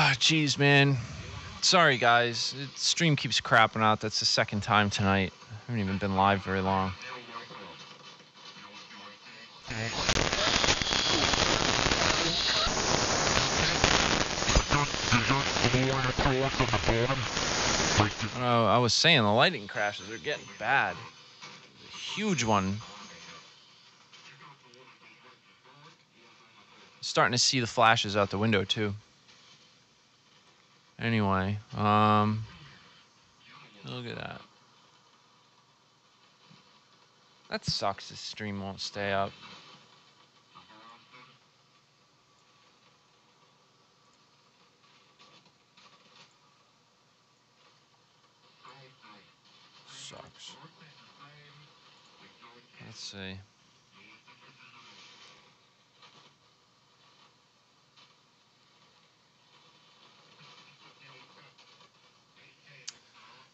Ah, jeez, man. Sorry, guys. Stream keeps crapping out. That's the second time tonight. I haven't even been live very long. I was saying the lighting crashes are getting bad. A huge one. Starting to see the flashes out the window too. Anyway, look at that. That sucks. This stream won't stay up. Sucks. Let's see.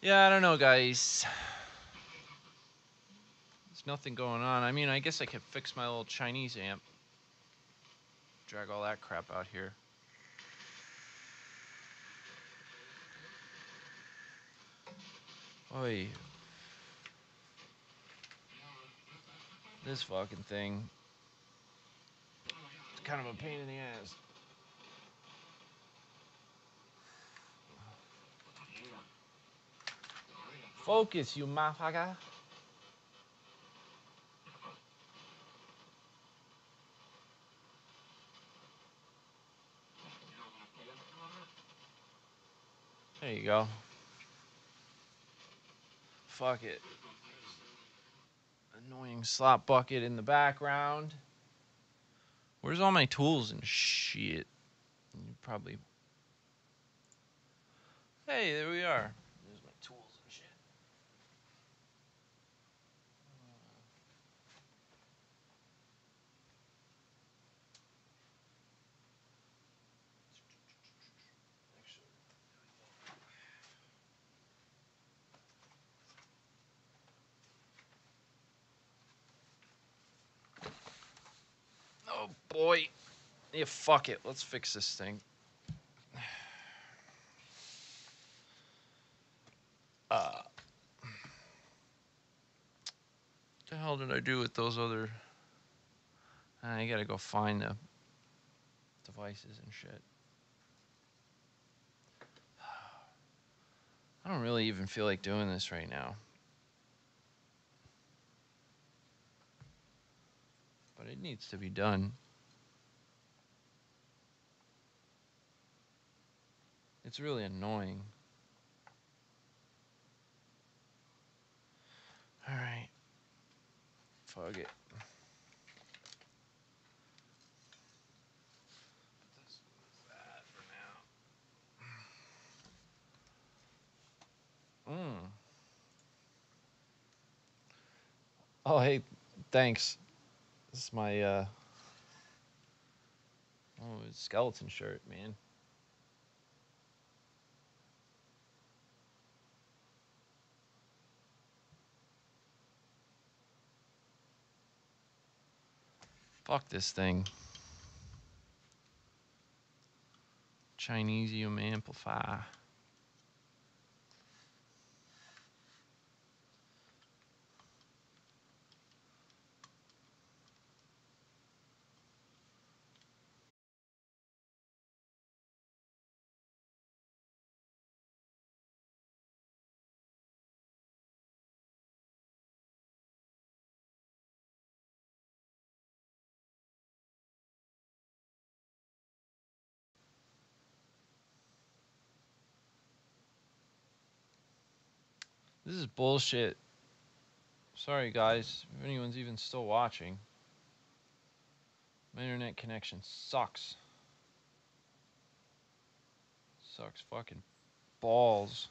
Yeah, I don't know, guys. There's nothing going on. I mean, I guess I could fix my little Chinese amp. Drag all that crap out here. Oy. This fucking thing. It's kind of a pain in the ass. Focus, you motherfucker. There you go. Fuck it. Annoying slop bucket in the background. Where's all my tools and shit? You probably... Hey, there we are. There's my tools and shit. Oh boy. Yeah, fuck it. Let's fix this thing. What the hell did I do with those other... I gotta go find the devices and shit. I don't really even feel like doing this right now. But it needs to be done. It's really annoying. Alright. Fuck it. This is that for now. Oh, hey, thanks. This is my, skeleton shirt, man. Fuck this thing. Chinesium amplifier. This is bullshit. Sorry, guys, if anyone's even still watching. My internet connection sucks. Sucks fucking balls.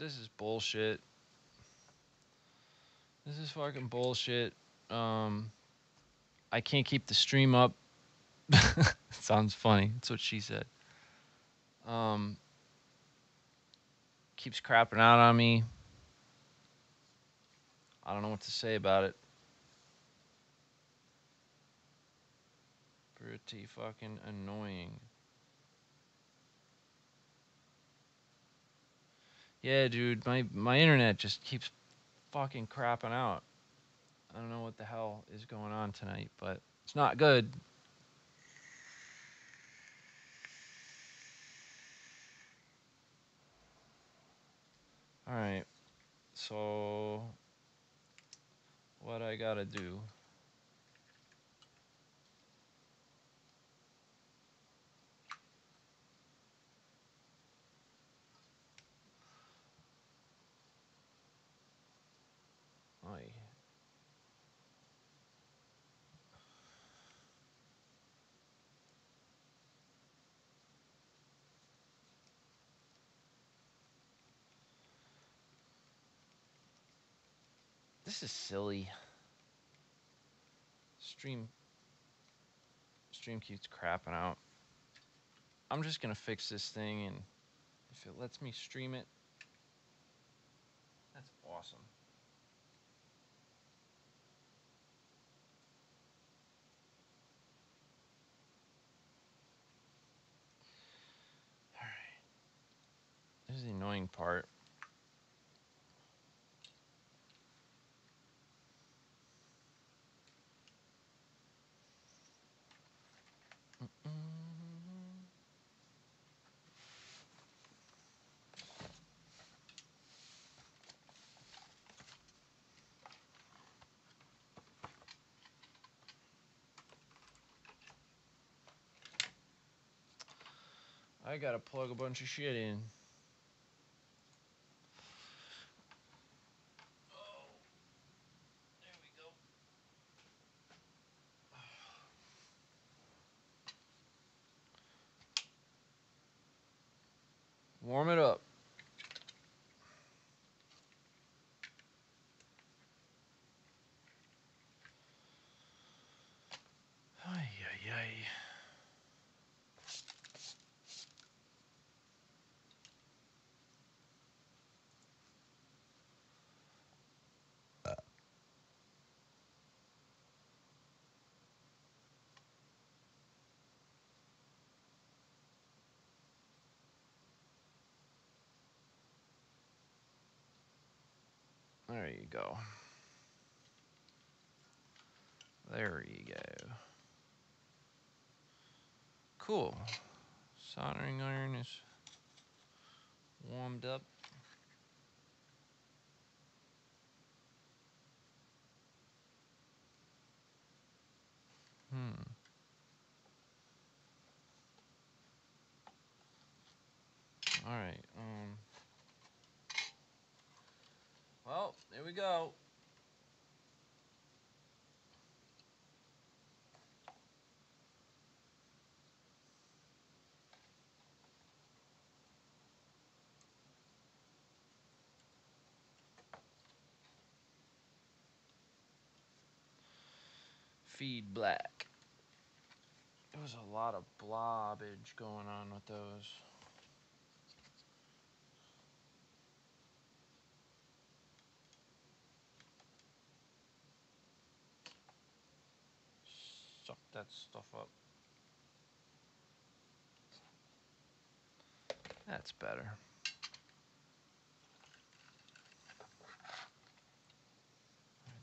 This is bullshit. This is fucking bullshit. I can't keep the stream up. Sounds funny. That's what she said. Keeps crapping out on me. I don't know what to say about it. Pretty fucking annoying. Yeah, dude, my internet just keeps fucking crapping out. I don't know what the hell is going on tonight, but it's not good. All right. So what I got to do? Oy. This is silly. Stream keeps crapping out. I'm just going to fix this thing, and if it lets me stream it, that's awesome. All right. This is the annoying part. I got to plug a bunch of shit in. There we go. Warm it up. Ay, ay, ay. There you go. There you go. Cool. Soldering iron is warmed up. All right. Well, here we go. Feed black. There was a lot of blobbage going on with those. Suck that stuff up. That's better.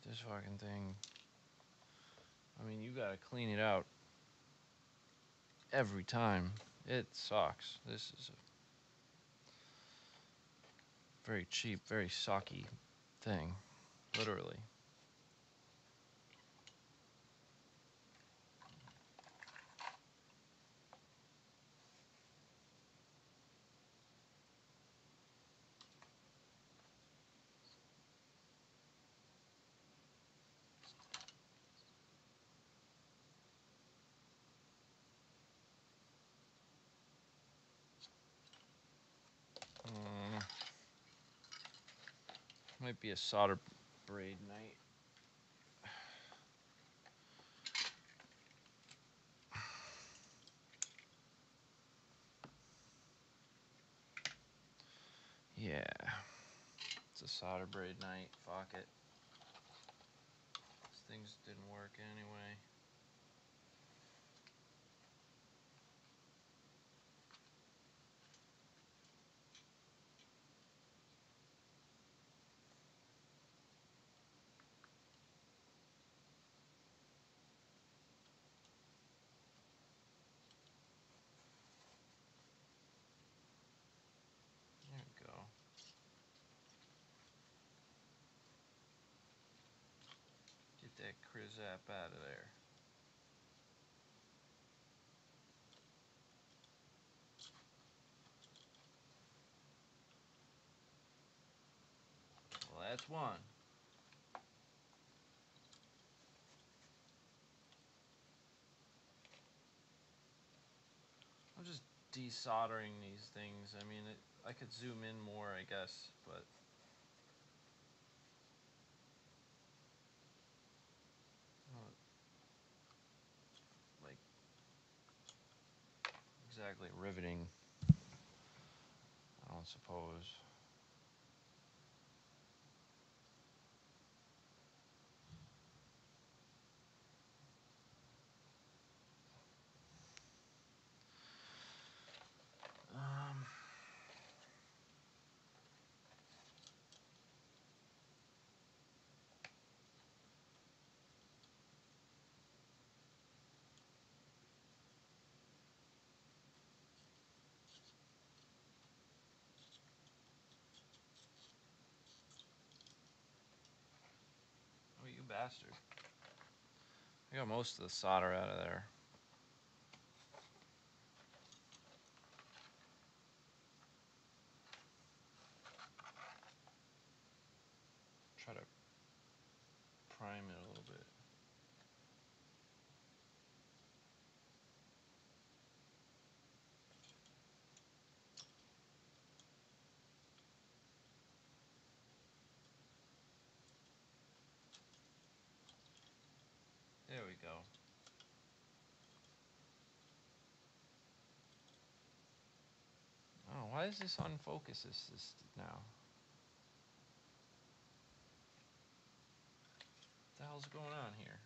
This fucking thing. I mean, you gotta clean it out every time. It sucks. This is a very cheap, very socky thing. Literally. Might be a solder braid night. Yeah. It's a solder braid night. Fuck it. These things didn't work anyway. There we go. Get that Krizap out of there. Well, that's one. I'm just desoldering these things. I mean, I could zoom in more, I guess, but like exactly riveting, I don't suppose. Um, oh, you bastard. I got most of the solder out of there. Try to prime it a little bit. There we go. Oh, why is this unfocused this now? What the hell's going on here?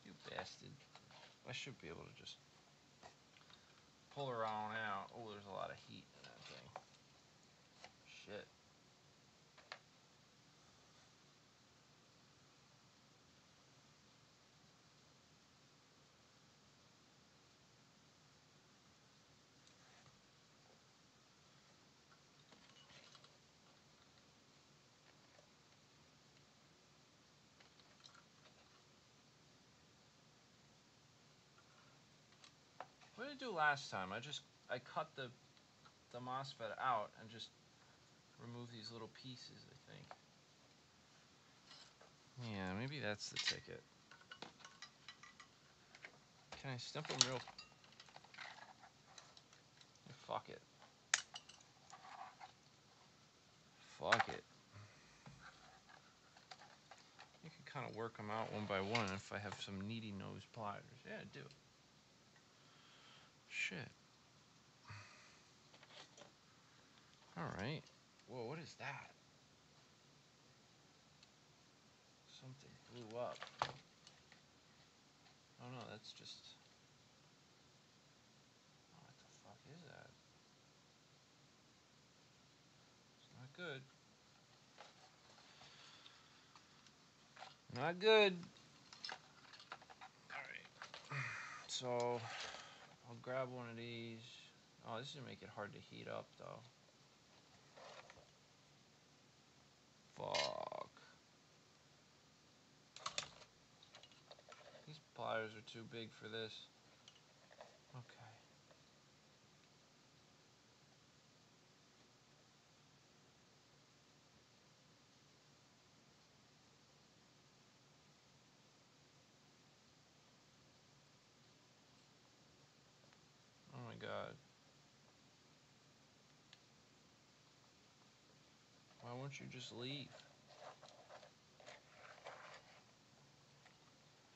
You bastard. I should be able to just pull her on out. Oh, there's a lot of heat in that thing. Shit. What did I do last time? I cut the MOSFET out and just removed these little pieces, I think. Yeah, maybe that's the ticket. Can I stump them real? Fuck it. Fuck it. You can kind of work them out one by one if I have some needy nose pliers. Yeah, I do. Shit. Alright. Whoa, what is that? Something blew up. Oh no, that's just... Oh, what the fuck is that? It's not good. Not good. Alright. So, I'll grab one of these. Oh, this is gonna make it hard to heat up, though. Fuck. These pliers are too big for this. Okay. don't you just leave?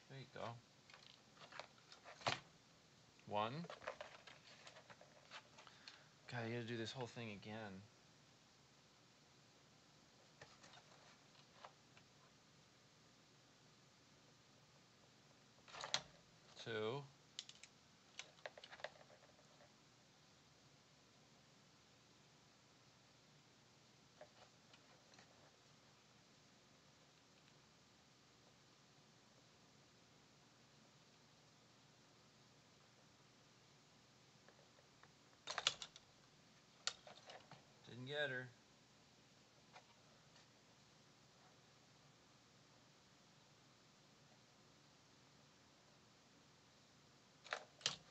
There you go. 1. God, you gotta do this whole thing again. 2. Didn't get her.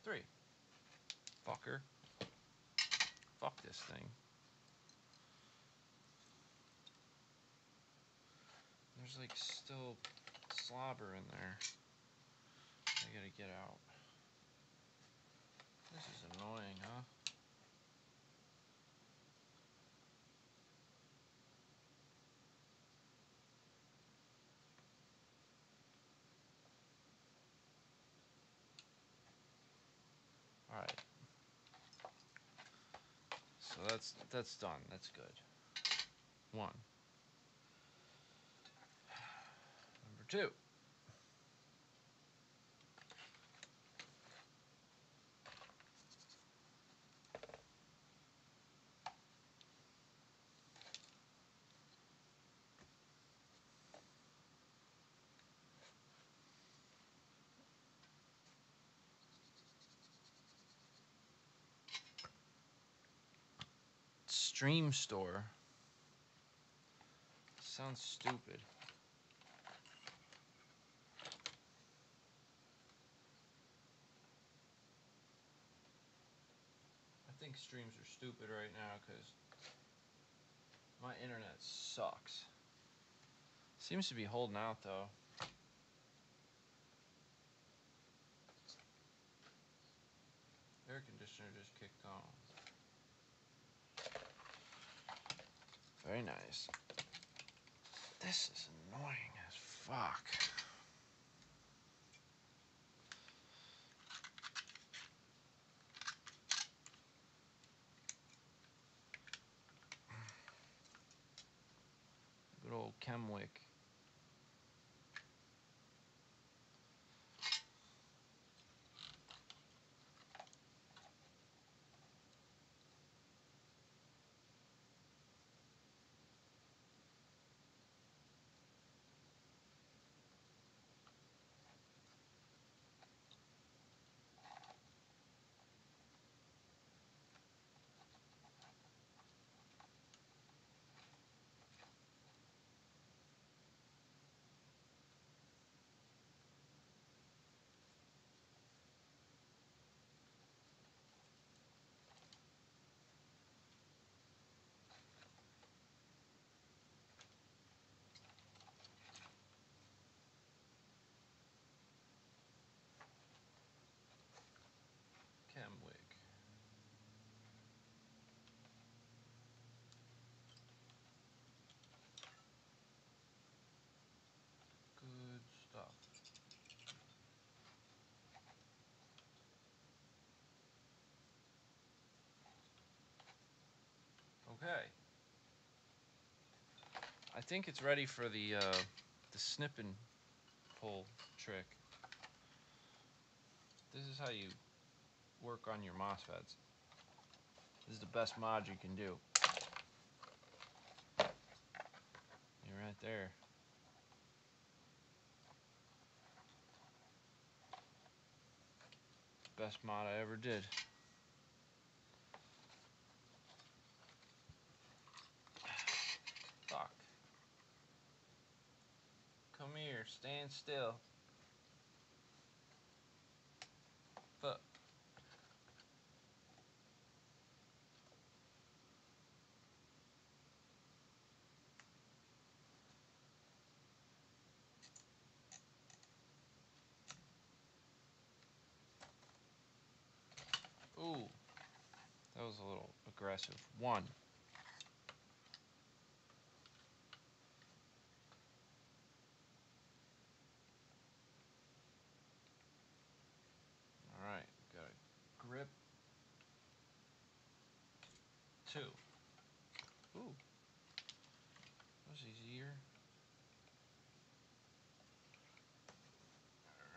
3. Fucker. Fuck this thing. There's like still slobber in there. I gotta get out. This is annoying, huh? Alright. So that's done. That's good. 1. Number 2. Stream store. Sounds stupid. I think streams are stupid right now because my internet sucks. Seems to be holding out though. Air conditioner just kicked on. Very nice. This is annoying as fuck. Good old Chemwick. Chemwick. Good stuff. Okay. I think it's ready for the snip and pull trick. This is how you work on your MOSFETs. This is the best mod you can do. You're right there. Best mod I ever did. Fuck. Come here, stand still. Fuck. Ooh. That was a little aggressive. 1. 2. Ooh. That was easier.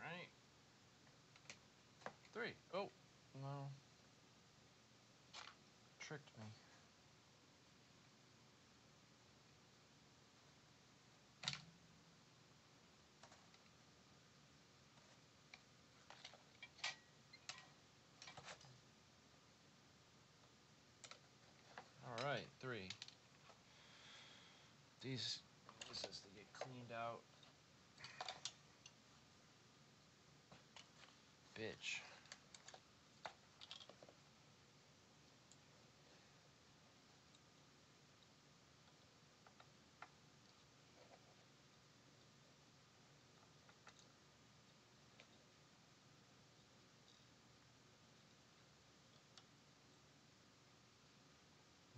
Alright. 3. Oh, no. Tricked me. Alright, 3. This has to get cleaned out. Bitch.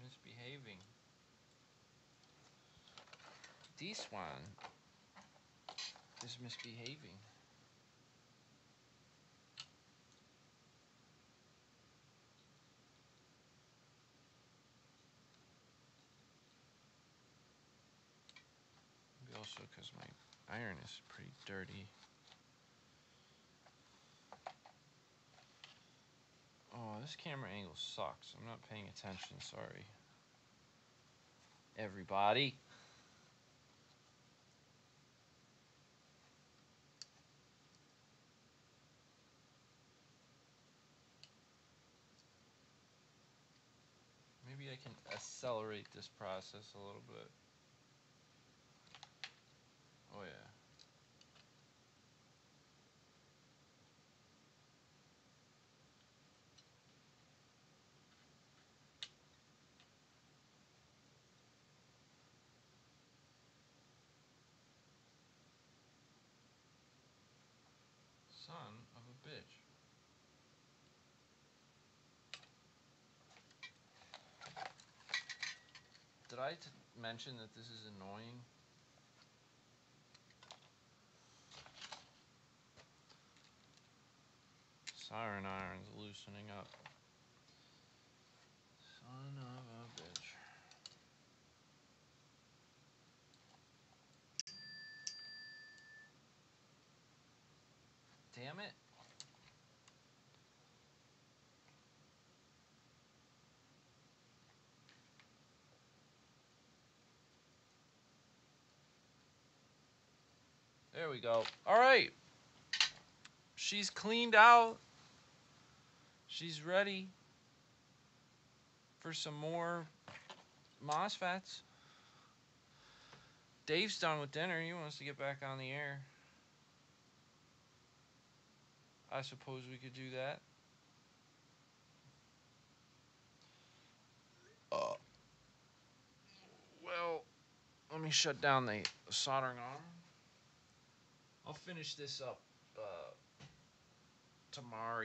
Misbehaving. This one is misbehaving. Maybe also because my iron is pretty dirty. Oh, this camera angle sucks. I'm not paying attention, sorry. Everybody. Maybe I can accelerate this process a little bit. Oh yeah. Son of a bitch. Did I mention that this is annoying? Siren iron's loosening up. Son of a bitch. Damn it. There we go. All right. She's cleaned out. She's ready for some more MOSFETs. Dave's done with dinner. He wants to get back on the air. I suppose we could do that. Well, let me shut down the soldering arm. I'll finish this up tomorrow.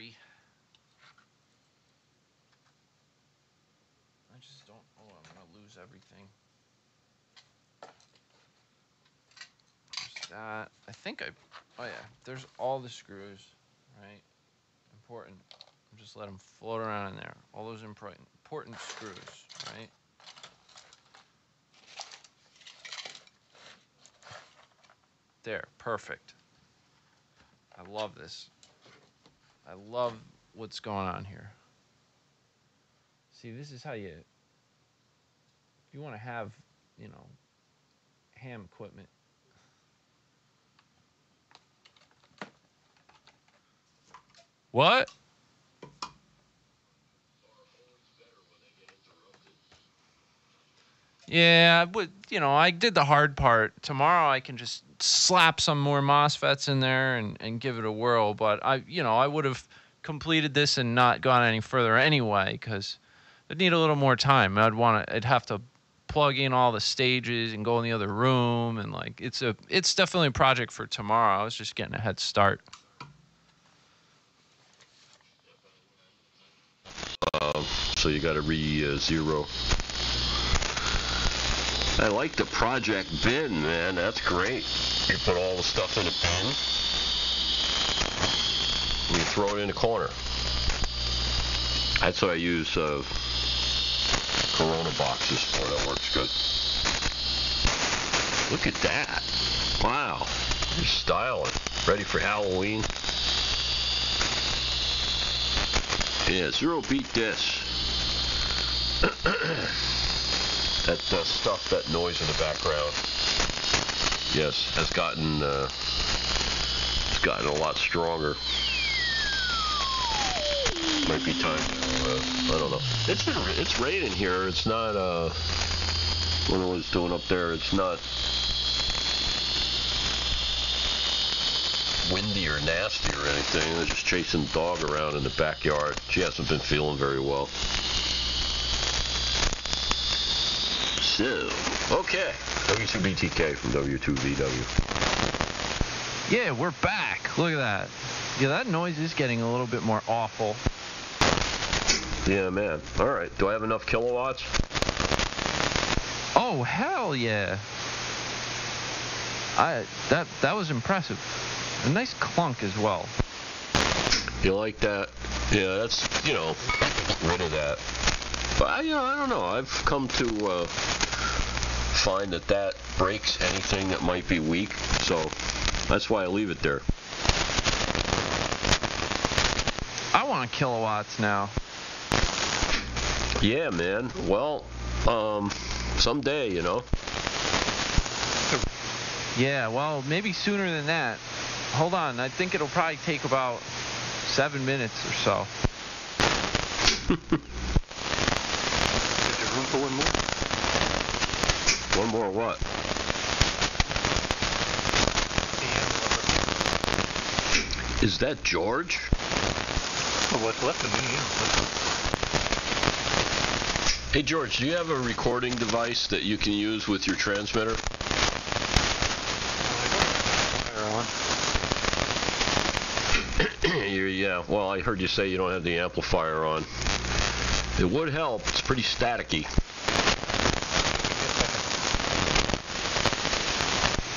I just don't. Oh, I'm gonna lose everything. There's that. I think I. Oh yeah. There's all the screws, right? Important. Just let them float around in there. All those important screws, right? There, perfect. I love this. I love what's going on here. See, this is how you, if you want to have, you know, ham equipment. What? Yeah, but you know, I did the hard part. Tomorrow I can just slap some more MOSFETs in there and give it a whirl. But I would have completed this and not gone any further anyway because I'd need a little more time. I'd have to plug in all the stages and go in the other room and like it's definitely a project for tomorrow. I was just getting a head start. So you got to re-zero. I like the project bin, man. That's great. You put all the stuff in a bin, and you throw it in the corner. That's what I use Corona boxes. Oh, that works good. Look at that. Wow. You're styling. Ready for Halloween? Yeah, Zero beat this. That stuff, that noise in the background, yes, has gotten it's gotten a lot stronger. Might be time to, I don't know. It's raining here. It's not what I was doing up there. It's not windy or nasty or anything. They're just chasing the dog around in the backyard. She hasn't been feeling very well. So, okay. W2BTK from W2VW. Yeah, we're back. Look at that. Yeah, that noise is getting a little bit more awful. Yeah, man. All right. Do I have enough kilowatts? Oh, hell yeah. That was impressive. A nice clunk as well. You like that? Yeah, that's, rid of that. But, I don't know. I've come to find that breaks anything that might be weak. So, that's why I leave it there. I want kilowatts now. Yeah, man. Well, someday, Yeah, well, maybe sooner than that. Hold on, I think it'll probably take about 7 minutes or so. Is there room for one more? One more what? Is that George? Well, what's left of me, yeah. Hey, George, do you have a recording device that you can use with your transmitter? Yeah, well, I heard you say you don't have the amplifier on. It would help. It's pretty staticky.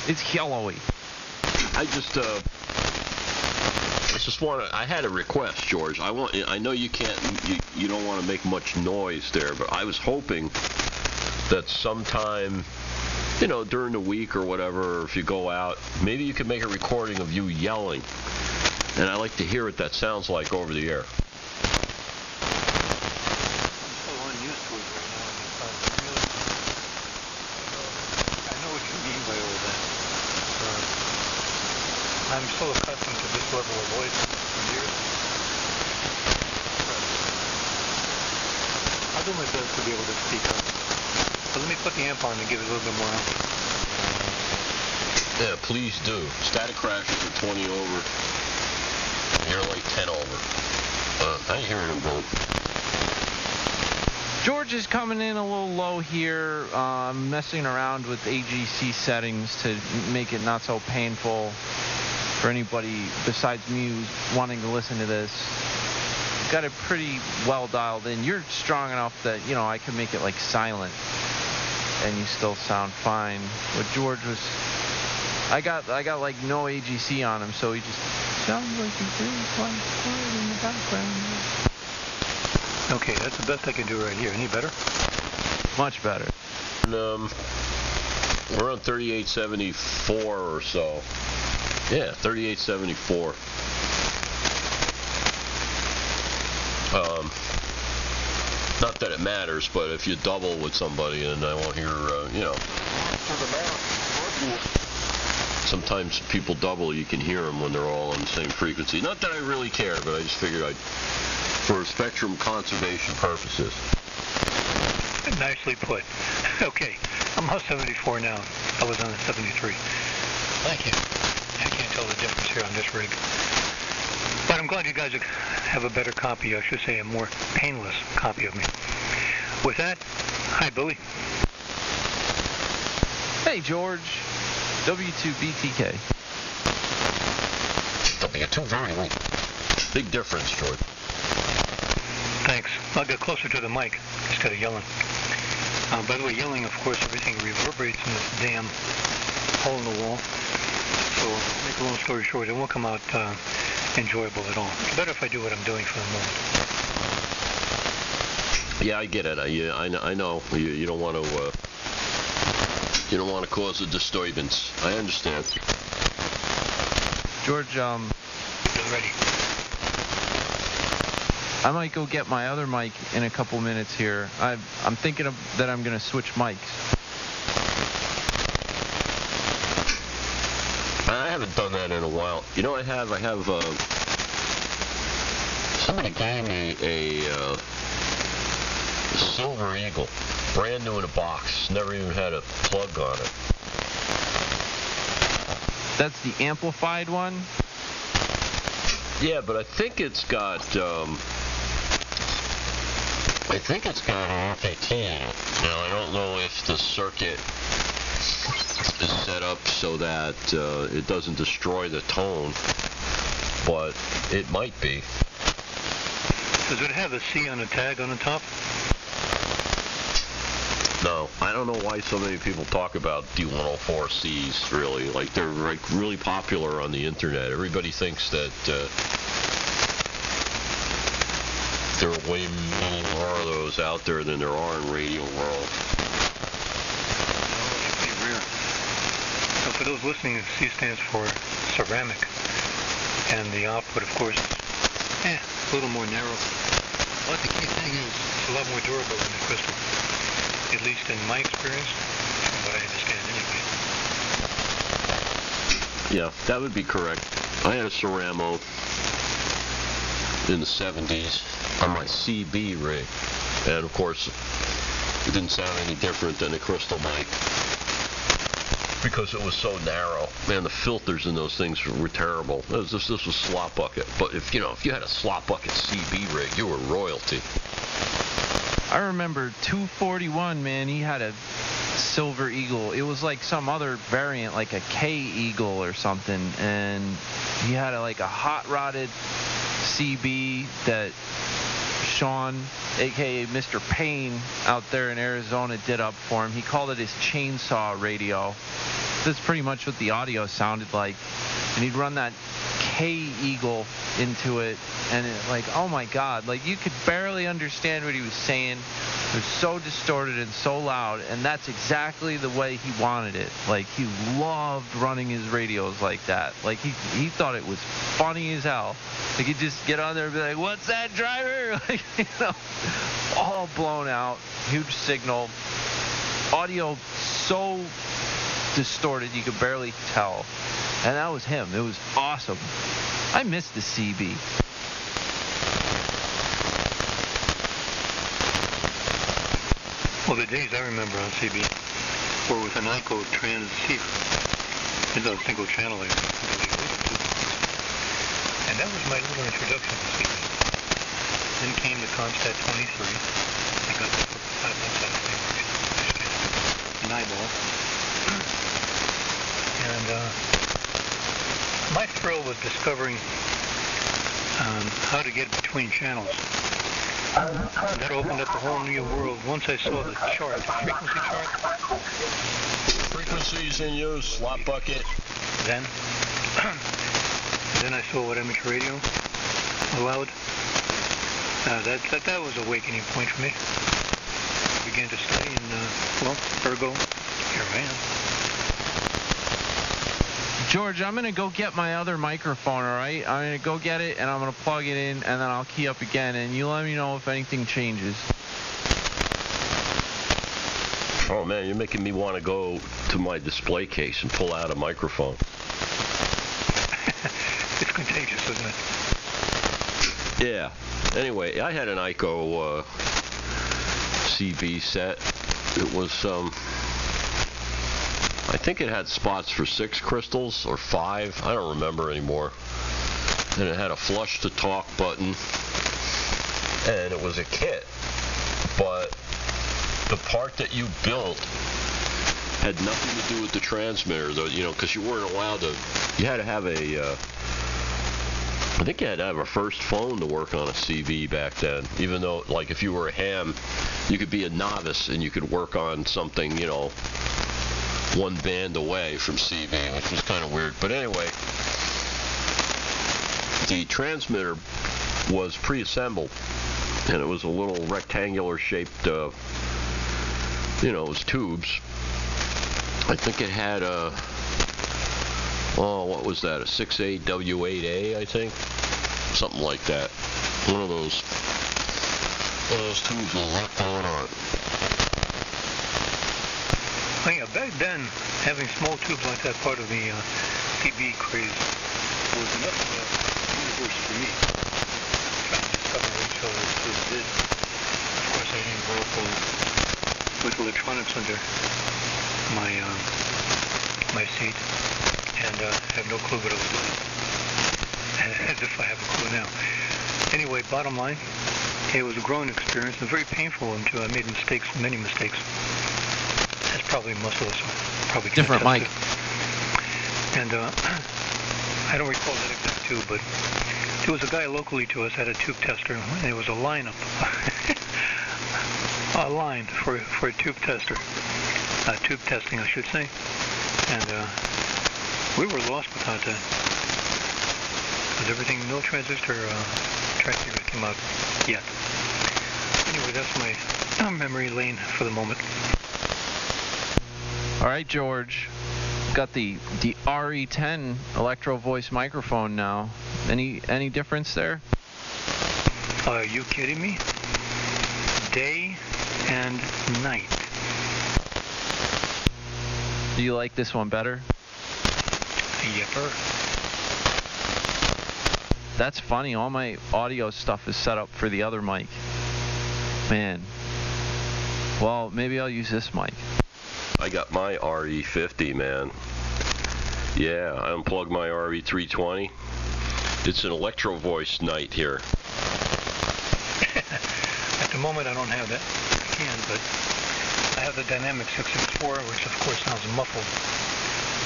It's yellowy. I had a request, George. I know you can't, you don't want to make much noise there, but I was hoping that sometime, during the week or whatever, or if you go out, maybe you could make a recording of you yelling. And I like to hear what that sounds like over the air. I'm so unused to it right now. I know what you mean by all that. I'm so accustomed to this level of voice for years. I'll do my best to be able to speak up. But let me put the amp on and give it a little bit more amp. Yeah, please do. Static crashes are 20 over. You're like 10 over. I hear him both. George is coming in a little low here, messing around with AGC settings to make it not so painful for anybody besides me who's wanting to listen to this. Got it pretty well dialed in. You're strong enough that, I can make it like silent and you still sound fine. But George was, I got like no AGC on him, so he just sounds like he's doing quite quiet in the background. Okay, that's the best I can do right here. Any better? Much better. We're on 3874 or so. Yeah, 3874. Not that it matters, but if you double with somebody and I won't hear, sometimes people double, you can hear them when they're all on the same frequency. Not that I really care, but I just figured for spectrum conservation purposes. Nicely put. Okay, I'm on 74 now. I was on a 73. Thank you. I can't tell the difference here on this rig. But I'm glad you guys have a better copy, I should say a more painless copy of me. With that, hi, Billy. Hey, George. W2BTK. W2 very weak. Big difference, George. Thanks. I'll get closer to the mic instead of yelling. By the way, yelling, of course, everything reverberates in this damn hole in the wall. So, make a long story short, it won't come out enjoyable at all. It's better if I do what I'm doing for the Yeah, I get it. I know. You don't want to. You don't want to cause a disturbance. I understand. George, Ready. I might go get my other mic in a couple minutes here. I'm thinking that I'm going to switch mics. I haven't done that in a while. You know, I have. Somebody gave me a Silver Eagle, brand new in a box. Never even had a plug on it. That's the amplified one? Yeah, but I think it's got an FAT in it. Now, I don't know if the circuit is set up so that it doesn't destroy the tone, but it might be. Does it have a C on the tag on the top? No, I don't know why so many people talk about D104Cs, really. Like, they're really popular on the internet. Everybody thinks that there are way more of those out there than there are in radio world. No, it's pretty rare. So for those listening, C stands for ceramic. And the output, of course, is a little more narrow. But the key thing is it's a lot more durable than the crystal. At least in my experience, from what I understand anyway. Yeah, that would be correct. I had a Ceramo in the 70s on my CB rig. And of course, it didn't sound any different than a crystal mic because it was so narrow. Man, the filters in those things were terrible. This was slop bucket. But if you had a slop bucket CB rig, you were royalty. I remember 241, man, he had a Silver Eagle. It was like some other variant, like a K Eagle or something, and he had a hot rodded CB that Sean, aka Mr. Payne, out there in Arizona did up for him. He called it his chainsaw radio. That's pretty much what the audio sounded like. And he'd run that K Eagle into it, and oh my God, you could barely understand what he was saying. It was so distorted and so loud, and that's exactly the way he wanted it. He loved running his radios like that. He thought it was funny as hell. He'd just get on there and be like, "What's that, driver?" All blown out, huge signal, audio so distorted you could barely tell. And that was him. It was awesome. I miss the CB. Well, the days I remember on CB were with an ICO transceiver. It's a single channel there. And that was my little introduction to CB. Then came the Comstat 23. I got that for 5 months out of an eyeball. And my thrill was discovering how to get between channels. That opened up a whole new world once I saw the chart, the frequency chart. Frequencies in use, slot bucket. Then I saw what amateur radio allowed. That was an awakening point for me. I began to study, and ergo, here I am. George, I'm going to go get my other microphone, all right? I'm going to go get it, and I'm going to plug it in, and then I'll key up again, and you let me know if anything changes. Oh, man, you're making me want to go to my display case and pull out a microphone. It's contagious, isn't it? Yeah. Anyway, I had an ICO CB set. It was, I think it had spots for 6 crystals or 5. I don't remember anymore. And it had a flush to talk button. And it was a kit. But the part that you built had nothing to do with the transmitter, though, because you weren't allowed to. You had to have I think you had to have a first phone to work on a CB back then. Even though, if you were a ham, you could be a novice and you could work on something, one band away from CB, which was kind of weird. But anyway, the transmitter was pre-assembled, and it was a little rectangular shaped, it was tubes. I think it had a, what was that, a 68W8A, I think? Something like that. One of those tubes with a lot going on. Oh, yeah, back then, having small tubes like that, part of the TV craze, was enough of a universe for me. Trying to discover which other this did. Of course, I didn't grow up with electronics under my seat, and have no clue what I was doing. As if I have a clue now. Anyway, bottom line, it was a growing experience and very painful until I made mistakes, many mistakes. As probably most of us probably can different mic. And I don't recall that exact tube, but there was a guy locally to us had a tube tester, and there was a lineup, a line for a tube tester, tube testing, I should say. And we were lost without that, because everything, no transistor came out yet. Anyway, that's my memory lane for the moment. All right, George. Got the RE10 Electro Voice microphone now. Any difference there? Are you kidding me? Day and night. Do you like this one better? Yepper. That's funny. All my audio stuff is set up for the other mic. Man. Well, maybe I'll use this mic. I got my RE50, man. Yeah, I unplugged my RE320. It's an Electro Voice night here. At the moment, I don't have that. I can, but I have the Dynamic 664, which of course sounds muffled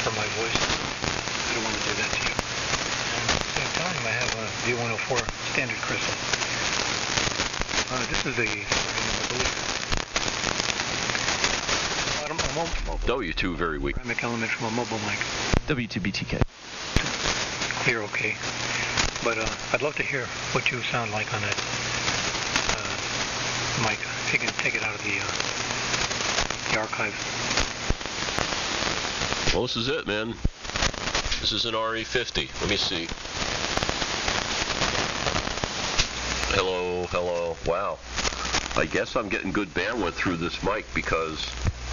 for my voice. I don't want to do that to you. And at the same time, I have a D104 standard crystal. This is a W2 very weak. Ceramic element from a mobile mic. W2BTK. Clear, okay. But I'd love to hear what you sound like on that mic. If you can take it out of the archive. Well, this is it, man. This is an RE50. Let me see. Hello. Wow. I guess I'm getting good bandwidth through this mic because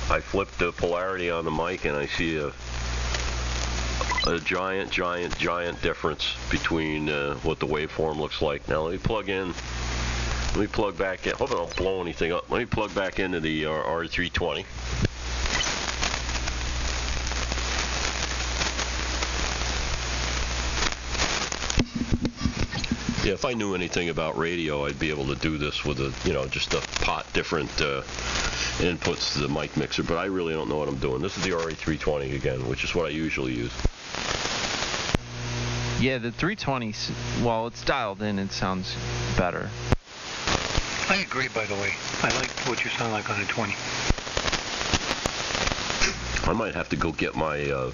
I flipped the polarity on the mic and I see a giant difference between what the waveform looks like. Now let me plug back in. Hope I don't blow anything up. Let me plug back into the R320. Yeah, if I knew anything about radio, I'd be able to do this with just a pot different inputs to the mic mixer, but I really don't know what I'm doing. This is the RE320 again, which is what I usually use. Yeah, the 320, well, it's dialed in, it sounds better. I agree, by the way. I like what you sound like on a 20. I might have to go get my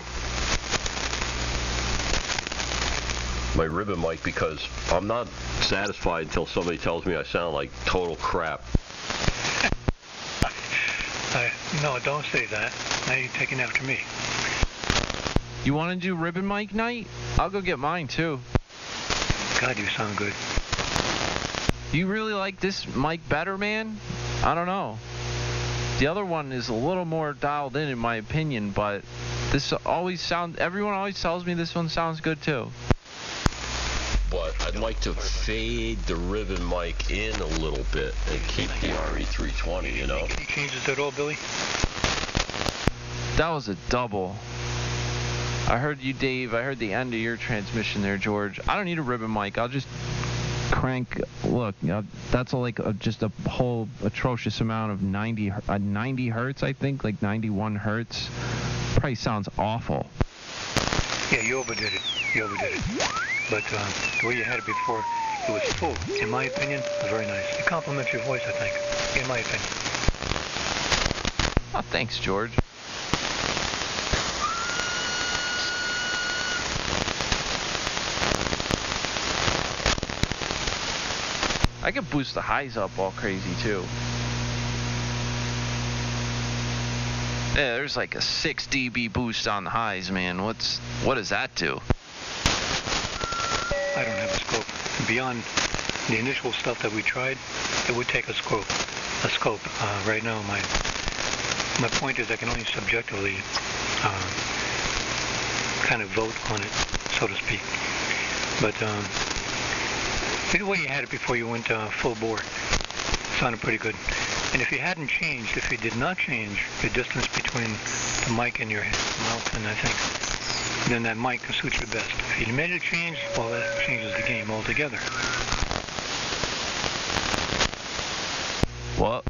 my ribbon mic because I'm not satisfied until somebody tells me I sound like total crap. No, don't say that. Now you're taking after me. You want to do ribbon mic night? I'll go get mine too. God, you sound good. You really like this mic better, man? I don't know. The other one is a little more dialed in my opinion, but this everyone always tells me this one sounds good too. But I'd like to fade the ribbon mic in a little bit and keep the RE320, you know? Any changes at all, Billy? That was a double. I heard you, Dave. I heard the end of your transmission there, George. I don't need a ribbon mic. I'll just crank. Look, that's just a whole atrocious amount of 90 hertz, I think, like 91 hertz. Probably sounds awful. Yeah, you overdid it. But the way you had it before, it was full. In my opinion, very nice. It compliments your voice, I think. In my opinion. Oh, thanks, George. I I could boost the highs up all crazy too. Yeah, there's like a 6 dB boost on the highs, man. What does that do? I don't have a scope. Beyond the initial stuff that we tried, it would take a scope. Right now, my point is I can only subjectively kind of vote on it, so to speak. But the way you had it before you went full bore sounded pretty good. And if you hadn't changed, if you did not change the distance between the mic and your mouth, then I think then that mic suits you best. If you made a change, well, that changes the game altogether. What?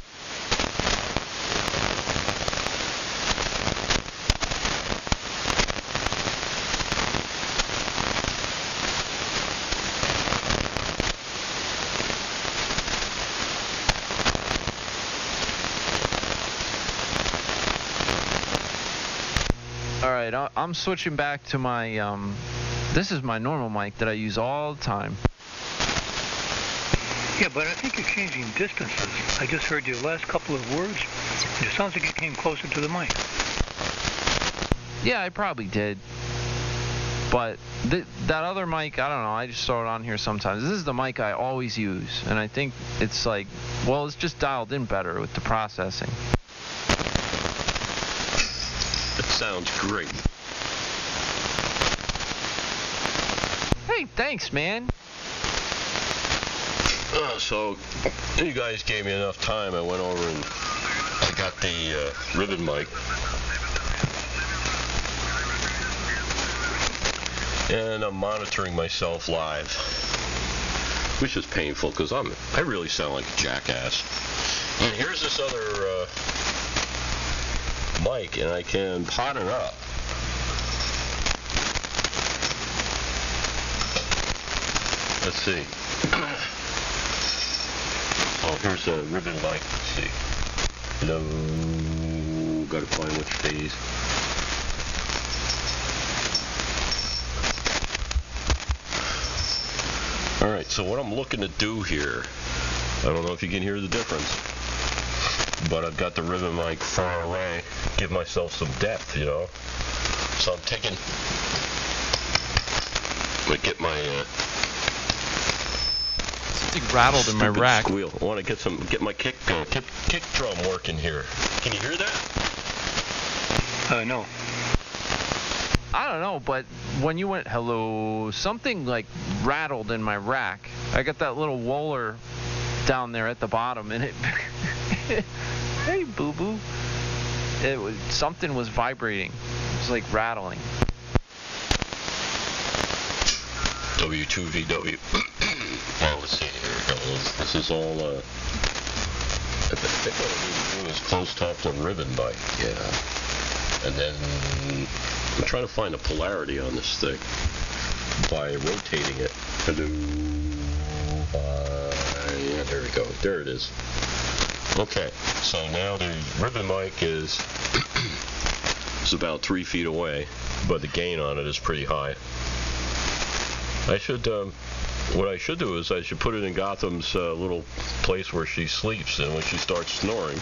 All right, I'm switching back to my, this is my normal mic that I use all the time. Yeah, but I think you're changing distances. I just heard your last couple of words. It sounds like you came closer to the mic. Yeah, I probably did. But that other mic, I don't know, I just throw it on here sometimes. This is the mic I always use, and I think it's like, well, it's just dialed in better with the processing. That sounds great. Hey, thanks, man. So, you guys gave me enough time. I went over and I got the ribbon mic. And I'm monitoring myself live, which is painful because I really sound like a jackass. And here's this other mic, and I can pot it up. Let's see. Oh, here's a ribbon mic. Let's see. Hello. Gotta find which phase. Alright, so what I'm looking to do here, I don't know if you can hear the difference, but I've got the ribbon mic far away, give myself some depth, you know. So I'm taking, I'm gonna get my Something rattled in my rack. Squeal. I want to get my kick drum working here. Can you hear that? No. I don't know, but when you went hello, something like rattled in my rack. I got that little roller down there at the bottom, and it hey boo boo, something was vibrating. It was like rattling. W2VW. Well, let's see, here it goes. This is all I think what I need to do is close top the ribbon mic. Yeah. And then I'm trying to find a polarity on this thing by rotating it. Hello. Yeah, there we go. There it is. Okay, so now the ribbon mic is it's about 3 feet away, but the gain on it is pretty high. I should, what I should do is I should put it in Gotham's little place where she sleeps, and when she starts snoring,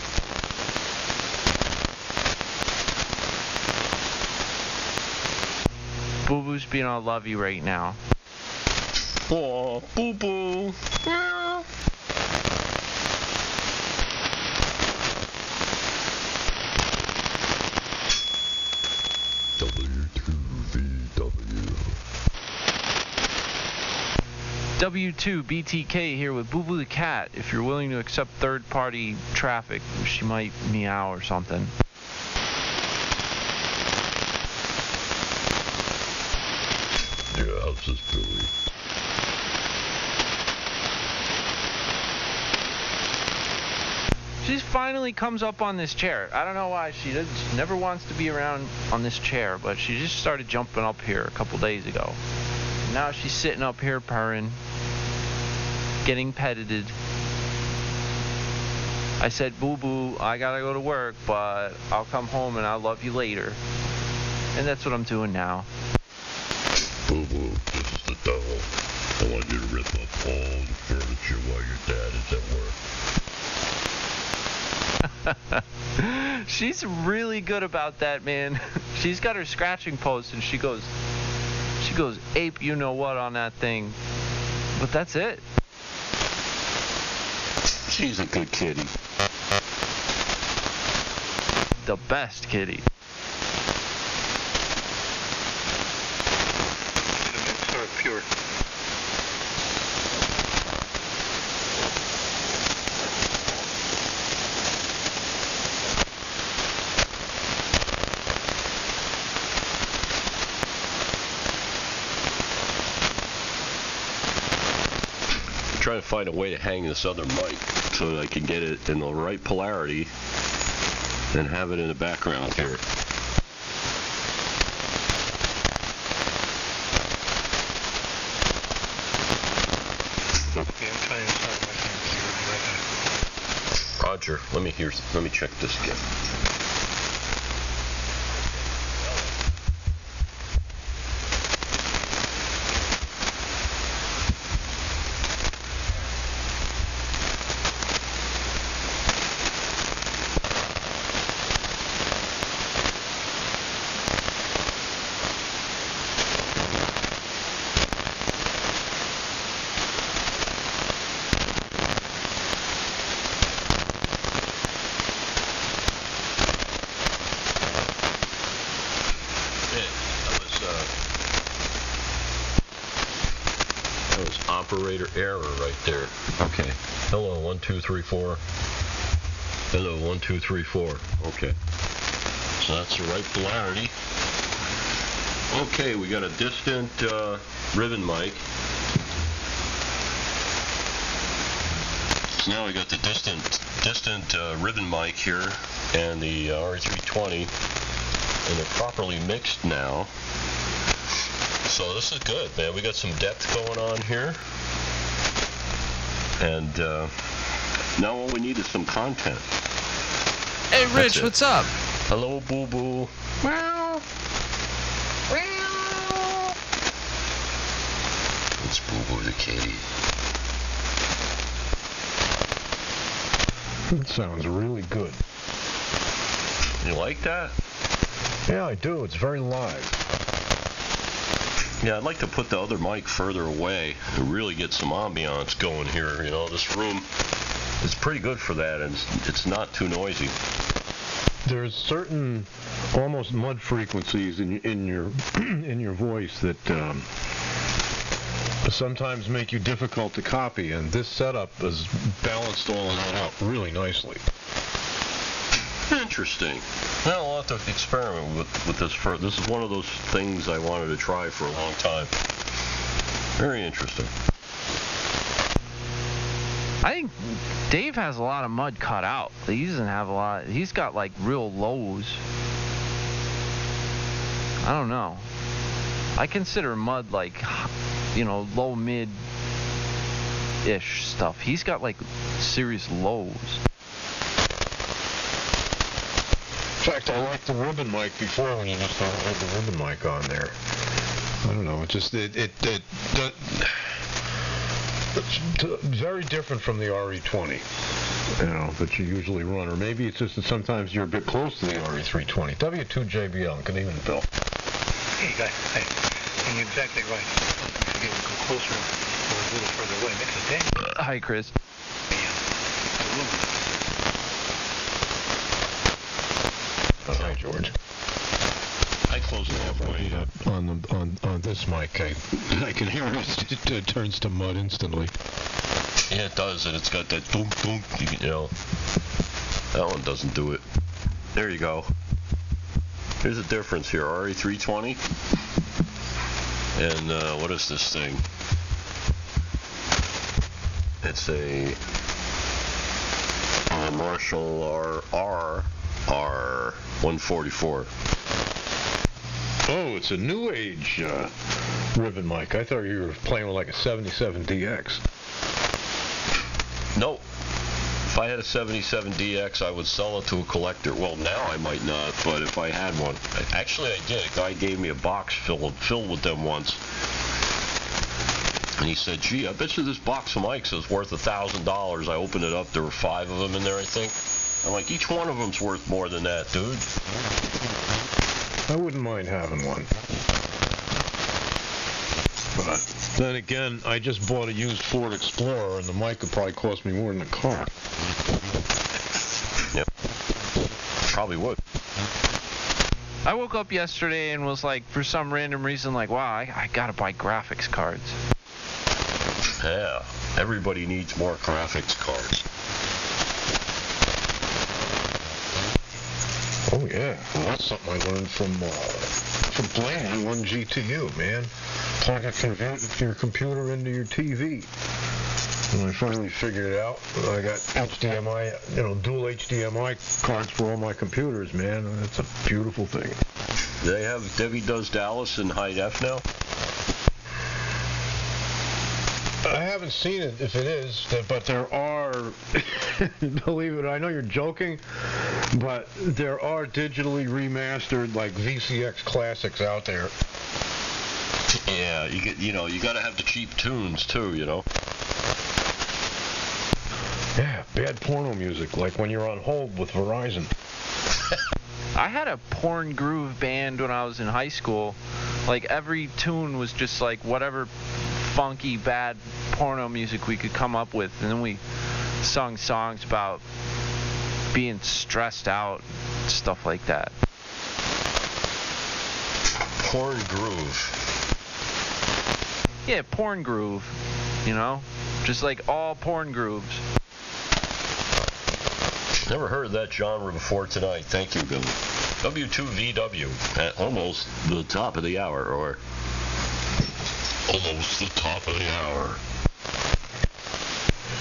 Boo Boo's being all lovey right now. oh, Boo Boo. Yeah. W2VW. W2BTK here with Boo Boo the cat. If you're willing to accept third-party traffic, she might meow or something. Yeah, how's this Billy? She finally comes up on this chair. I don't know why she never wants to be around on this chair, but she just started jumping up here a couple days ago. Now she's sitting up here purring, getting petted. I said, Boo Boo, I gotta go to work, but I'll come home and I'll love you later. And that's what I'm doing now. Boo Boo, this is the devil. I want you to rip up all the furniture while your dad is at work. She's really good about that, man. She's got her scratching post, and she goes ape you know what on that thing. But that's it. She's a good kitty. The best kitty. Sort of pure. Trying to find a way to hang this other mic so that I can get it in the right polarity and have it in the background here. Okay, I'm trying to start my thing. Roger, let me check this again. Operator error right there. Okay. Hello, 1, 2, 3, 4. Hello, 1, 2, 3, 4. Okay. So that's the right polarity. Okay, we got a distant ribbon mic. So now we got the distant ribbon mic here and the RE320, and they're properly mixed now. So this is good, man. We got some depth going on here. And now all we need is some content. Hey, Rich, what's up? Hello, Boo Boo. Meow. Meow. It's Boo Boo the kitty. It sounds really good. You like that? Yeah, I do. It's very live. Yeah, I'd like to put the other mic further away and really get some ambiance going here. You know, this room is pretty good for that, and it's not too noisy. There's certain almost mud frequencies in your in your voice that sometimes make you difficult to copy, and this setup has balanced all of that out really nicely. Interesting. Well, I'll have to experiment with this first. This is one of those things I wanted to try for a long time. Very interesting. I think Dave has a lot of mud cut out. He doesn't have a lot. He's got like real lows. I don't know. I consider mud like, you know, low mid-ish stuff. He's got like serious lows. In fact, I liked the ribbon mic before when you just had the ribbon mic on there. I don't know. It's very different from the RE20, you know, that you usually run. Or maybe it's just that sometimes you're a bit close to the RE320. W2JBL, good evening, Bill. Hey, guys. Hey. And you're exactly right. Sometimes you go closer or a little further away. Makes a dang. Hi, Chris. Hi, George. I close it halfway. On this mic, I can hear it turns to mud instantly. Yeah, it does, and it's got that boom, boom, you know. That one doesn't do it. There you go. Here's a difference here. RE320. And what is this thing? It's a Marshall R144. Oh, it's a new age ribbon mic. I thought you were playing with like a 77DX. Nope. If I had a 77DX, I would sell it to a collector. Well, now I might not, but if I had one. Actually, I did. A guy gave me a box filled with them once. And he said, gee, I bet you this box of mics is worth $1,000. I opened it up. There were 5 of them in there, I think. I'm like, each one of them's worth more than that, dude. I wouldn't mind having one. But then again, I just bought a used Ford Explorer, and the mic would probably cost me more than the car. Yep. Probably would. I woke up yesterday and was like, for some random reason, like, wow, I gotta buy graphics cards. Yeah, everybody needs more graphics cards. Oh yeah, well, that's something I learned from Blaney, one GTU, man. Plug your computer into your TV. And I finally figured it out. I got HDMI, dual HDMI cards for all my computers, man. That's a beautiful thing. They have Debbie Does Dallas in high def now? I haven't seen it, if it is, but there are, believe it, I know you're joking, but there are digitally remastered, like, VCX classics out there. Yeah, you gotta have the cheap tunes, too, Yeah, bad porno music, like when you're on hold with Verizon. I had a porn groove band when I was in high school. Like, every tune was just like whatever funky, bad porno music we could come up with, and then we sung songs about being stressed out, stuff like that. Porn groove. Yeah, porn groove, just like all porn grooves. Never heard that genre before tonight. Thank you, Billy. W2VW at almost the top of the hour, or almost the top of the hour.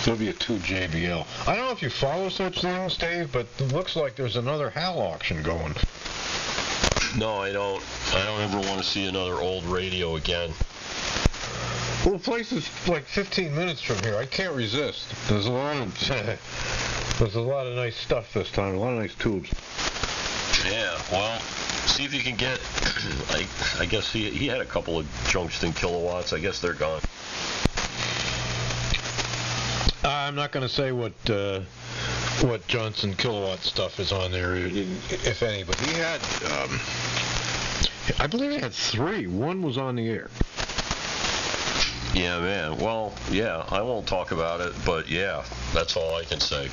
W2JBL. I don't know if you follow such things, Dave, but it looks like there's another HAL auction going. No, I don't. I don't ever want to see another old radio again. Well, the place is like 15 minutes from here. I can't resist. There's a lot of nice stuff this time. A lot of nice tubes. Yeah. Well, see if you can get. I guess he had a couple of Junction kilowatts. I guess they're gone. I'm not going to say what Johnson kilowatt stuff is on there, if any, but he had, I believe he had 3. One was on the air. Yeah, man. Well, yeah, I won't talk about it, but yeah, that's all I can say.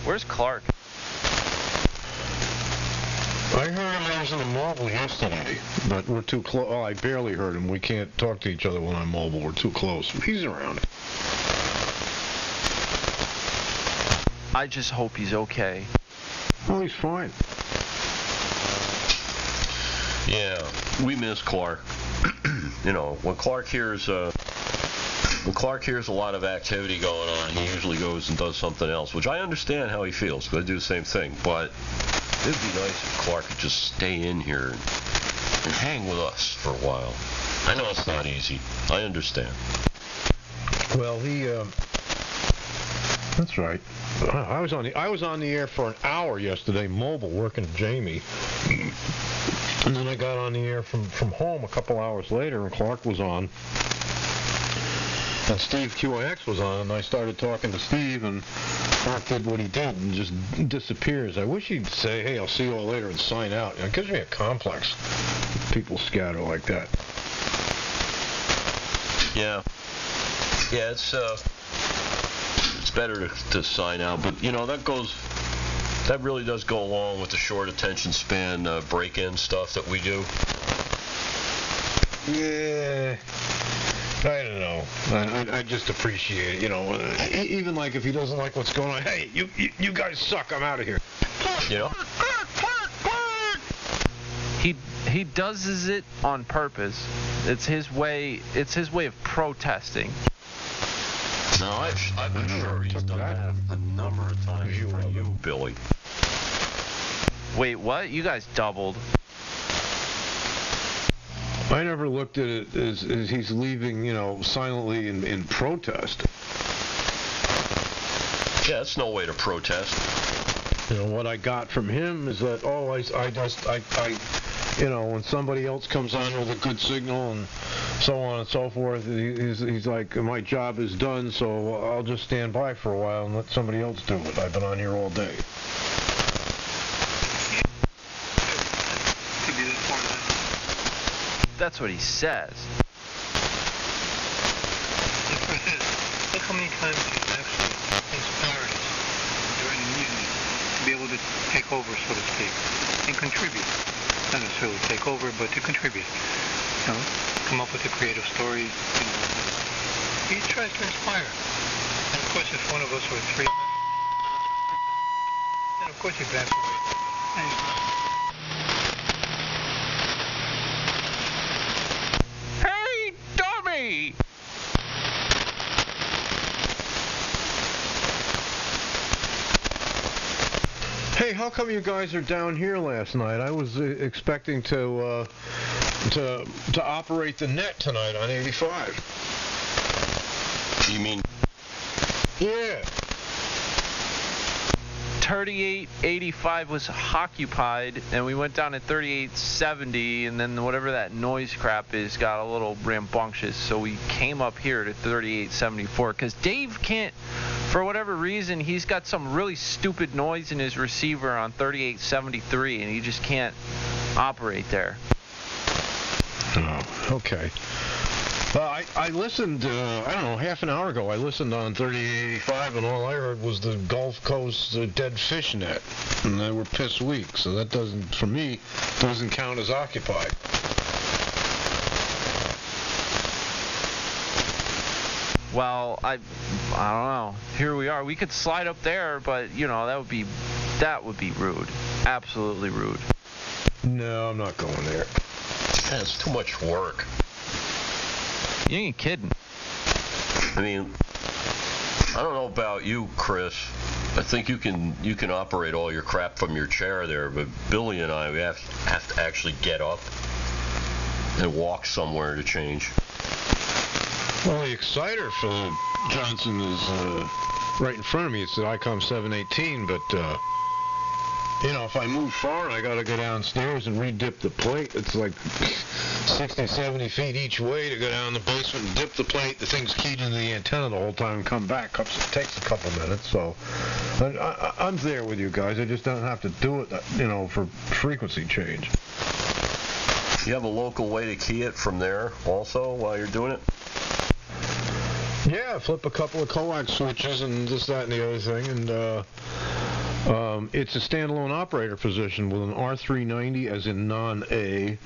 Where's Clark? I heard him I was in the mobile yesterday, but we're too close. Oh, I barely heard him. We can't talk to each other when I'm mobile. We're too close. He's around. I just hope he's okay. Oh, he's fine. Yeah, we miss Clark. When Clark hears a lot of activity going on, he usually goes and does something else, which I understand how he feels, because I do the same thing. But it'd be nice if Clark could just stay in here and hang with us for a while. I know it's not easy. I understand. Well, that's right. I was on the air for an hour yesterday, mobile, working with Jamie. And then I got on the air from home a couple hours later, and Clark was on. And Steve QIX was on, and I started talking to Steve, and Clark did what he did and just disappears. I wish he'd say, hey, I'll see you all later, and sign out. It gives me a complex if people scatter like that. Yeah. Yeah, it's better to sign out, but that really does go along with the short attention span break-in stuff that we do. Yeah, I don't know. I just appreciate it, even like if he doesn't like what's going on, hey, you guys suck, I'm out of here. He does it on purpose. It's his way of protesting. No, I'm sure he's done that a number of times for you, Billy. Wait, what? You guys doubled. I never looked at it as he's leaving, silently in protest. Yeah, that's no way to protest. What I got from him is that, when somebody else comes on with a good signal and so on and so forth, he's like, my job is done, so I'll just stand by for a while and let somebody else do it. I've been on here all day. That's what he says. The truth is, look how many times he's actually inspired us during the mutiny to be able to take over, so to speak, and contribute. Not necessarily take over, but to contribute. Come up with a creative story. He tries to inspire. And of course, if one of us or three, then of course he backs away. And he's not. Hey, dummy! Hey, how come you guys are down here last night? I was expecting to operate the net tonight on 85. You mean? Yeah. 3885 was occupied, and we went down to 3870, and then whatever that noise crap is got a little rambunctious, so we came up here to 3874, because Dave can't, for whatever reason, he's got some really stupid noise in his receiver on 3873, and he just can't operate there. Oh, okay. I listened, I don't know, half an hour ago, I listened on 3885, and all I heard was the Gulf Coast dead fish net, and they were piss weak, so that doesn't, for me, doesn't count as occupied. Well, I don't know. Here we are. We could slide up there, but, that would be rude. Absolutely rude. No, I'm not going there. Man, it's too much work. You ain't kidding. I mean, I don't know about you, Chris. I think you can operate all your crap from your chair there, but Billy and I, we have to actually get up and walk somewhere to change. Well, the exciter for Johnson is right in front of me. It's the ICOM 718, but if I move far, I got to go downstairs and re-dip the plate. It's like 60, 70 feet each way to go down the basement and dip the plate. The thing's keyed into the antenna the whole time and come back. It takes a couple minutes, so I'm there with you guys. I just don't have to do it, for frequency change. You have a local way to key it from there also while you're doing it? Yeah, flip a couple of coax switches and this, that, and the other thing, and it's a standalone operator position with an R390 as in non-A,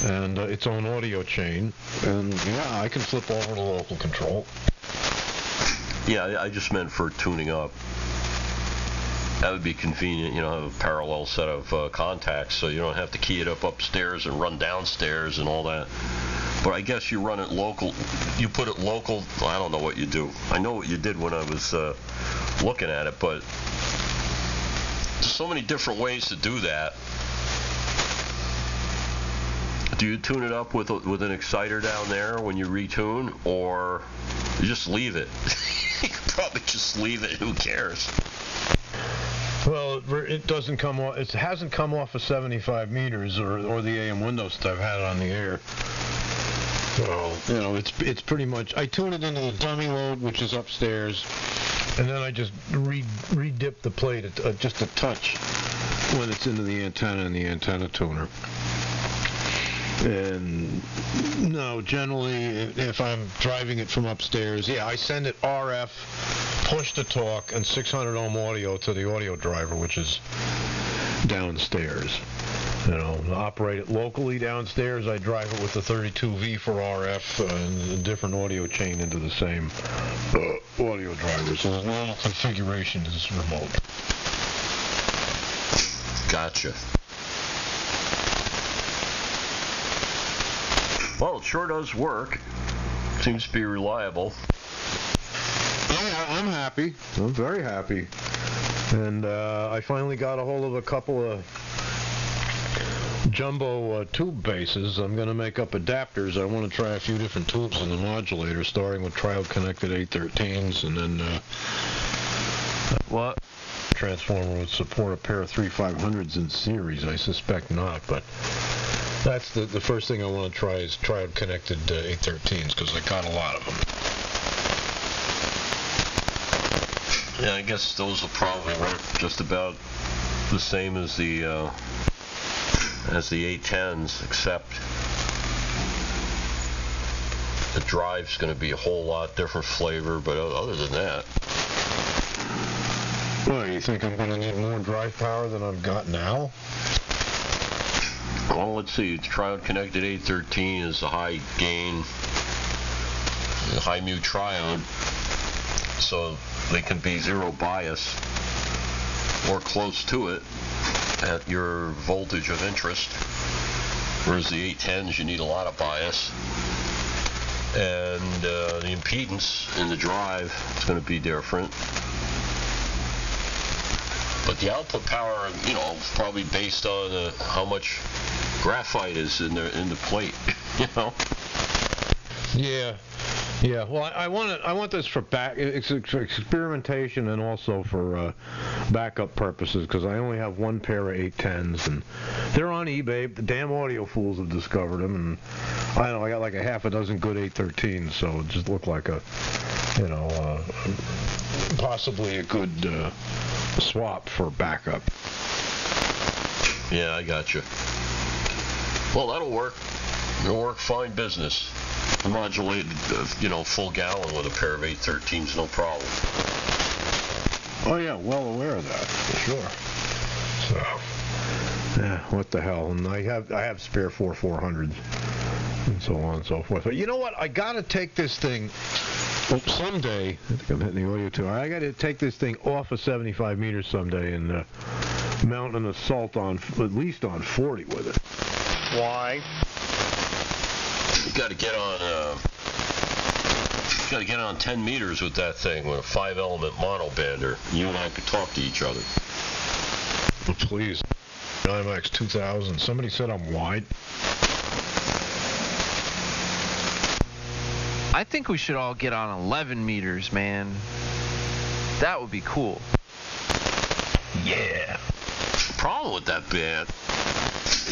and its own audio chain, and yeah, I can flip over to local control. Yeah, I just meant for tuning up. That would be convenient, have a parallel set of contacts, so you don't have to key it up upstairs and run downstairs and all that. But I guess you run it local. You put it local. I don't know what you do. I know what you did when I was looking at it, but there's so many different ways to do that. Do you tune it up with an exciter down there when you retune, or you just leave it? You could probably just leave it. Who cares? Well, it doesn't come off. It hasn't come off of 75 meters or the AM window since I've had it on the air. So, it's pretty much, I tune it into the dummy load, which is upstairs, and then I just re-dip the plate just a touch when it's into the antenna and the antenna tuner. And no, generally, if I'm driving it from upstairs, I send it RF, push to talk, and 600 ohm audio to the audio driver, which is downstairs. Operate it locally downstairs. I drive it with the 32V for RF and a different audio chain into the same audio driver. So the normal configuration is remote. Gotcha. Well, it sure does work. Seems to be reliable. Yeah, I'm happy. I'm very happy. And I finally got a hold of a couple of jumbo tube bases. I'm going to make up adapters. I want to try a few different tubes in the modulator, starting with triode-connected 813s, and then What? transformer would support a pair of 3500s in series. I suspect not, but That's the first thing I want to try is triode-connected 813s, because I got a lot of them. Yeah, I guess those will probably work just about the same as the 810s, except the drive's going to be a whole lot different flavor, but other than that. Well, you think I'm going to need more drive power than I've got now? Well, let's see. Triode connected 813 is a high gain, high mu triode, so they can be zero bias or close to it at your voltage of interest, whereas the 810s you need a lot of bias, and the impedance in the drive is going to be different. But the output power, you know, is probably based on how much graphite is in the plate, you know. Yeah. Well, I want this for experimentation and also for backup purposes, because I only have one pair of 810s, and they're on eBay. The damn audio fools have discovered them, and I don't know, I got like a half a dozen good 813s, so it just looked like a, you know, possibly a good swap for backup. Yeah, I got you. Well, that'll work. It'll work fine business. Modulated, you know, full gallon with a pair of 813s, no problem. Oh yeah, well aware of that, for sure. So, yeah, what the hell? And I have spare 400s and so on and so forth. But you know what? I gotta take this thing. Well, someday, I think I'm hitting the audio too. I got to take this thing off of 75 meters someday and mount an assault on at least on 40 with it. Why? You got to get on 10 meters with that thing with a 5-element monobander. You and I could talk to each other. Please. IMAX 2000. Somebody said I'm wide. I think we should all get on 11 meters, man. That would be cool. Yeah. The problem with that band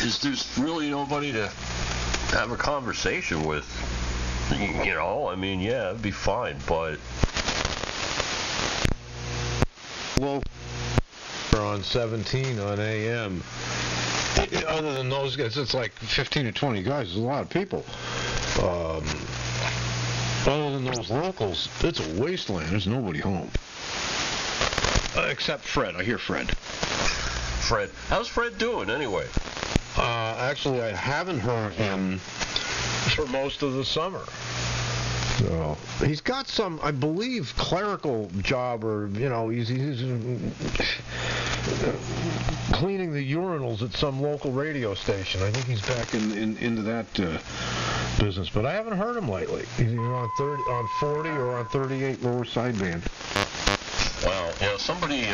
is there's really nobody to have a conversation with. You know, I mean, yeah, it'd be fine, but... Well, on 17 on AM. Other than those guys, it's like 15 to 20 guys. There's a lot of people. Other than those locals, it's a wasteland. There's nobody home. Except Fred. I hear Fred. Fred. How's Fred doing, anyway? Actually, I haven't heard him for most of the summer. So he's got some, I believe, clerical job, or you know, he's cleaning the urinals at some local radio station. I think he's back into that business, but I haven't heard him lately. He's either on 40 or on 38 lower sideband. Wow, yeah, somebody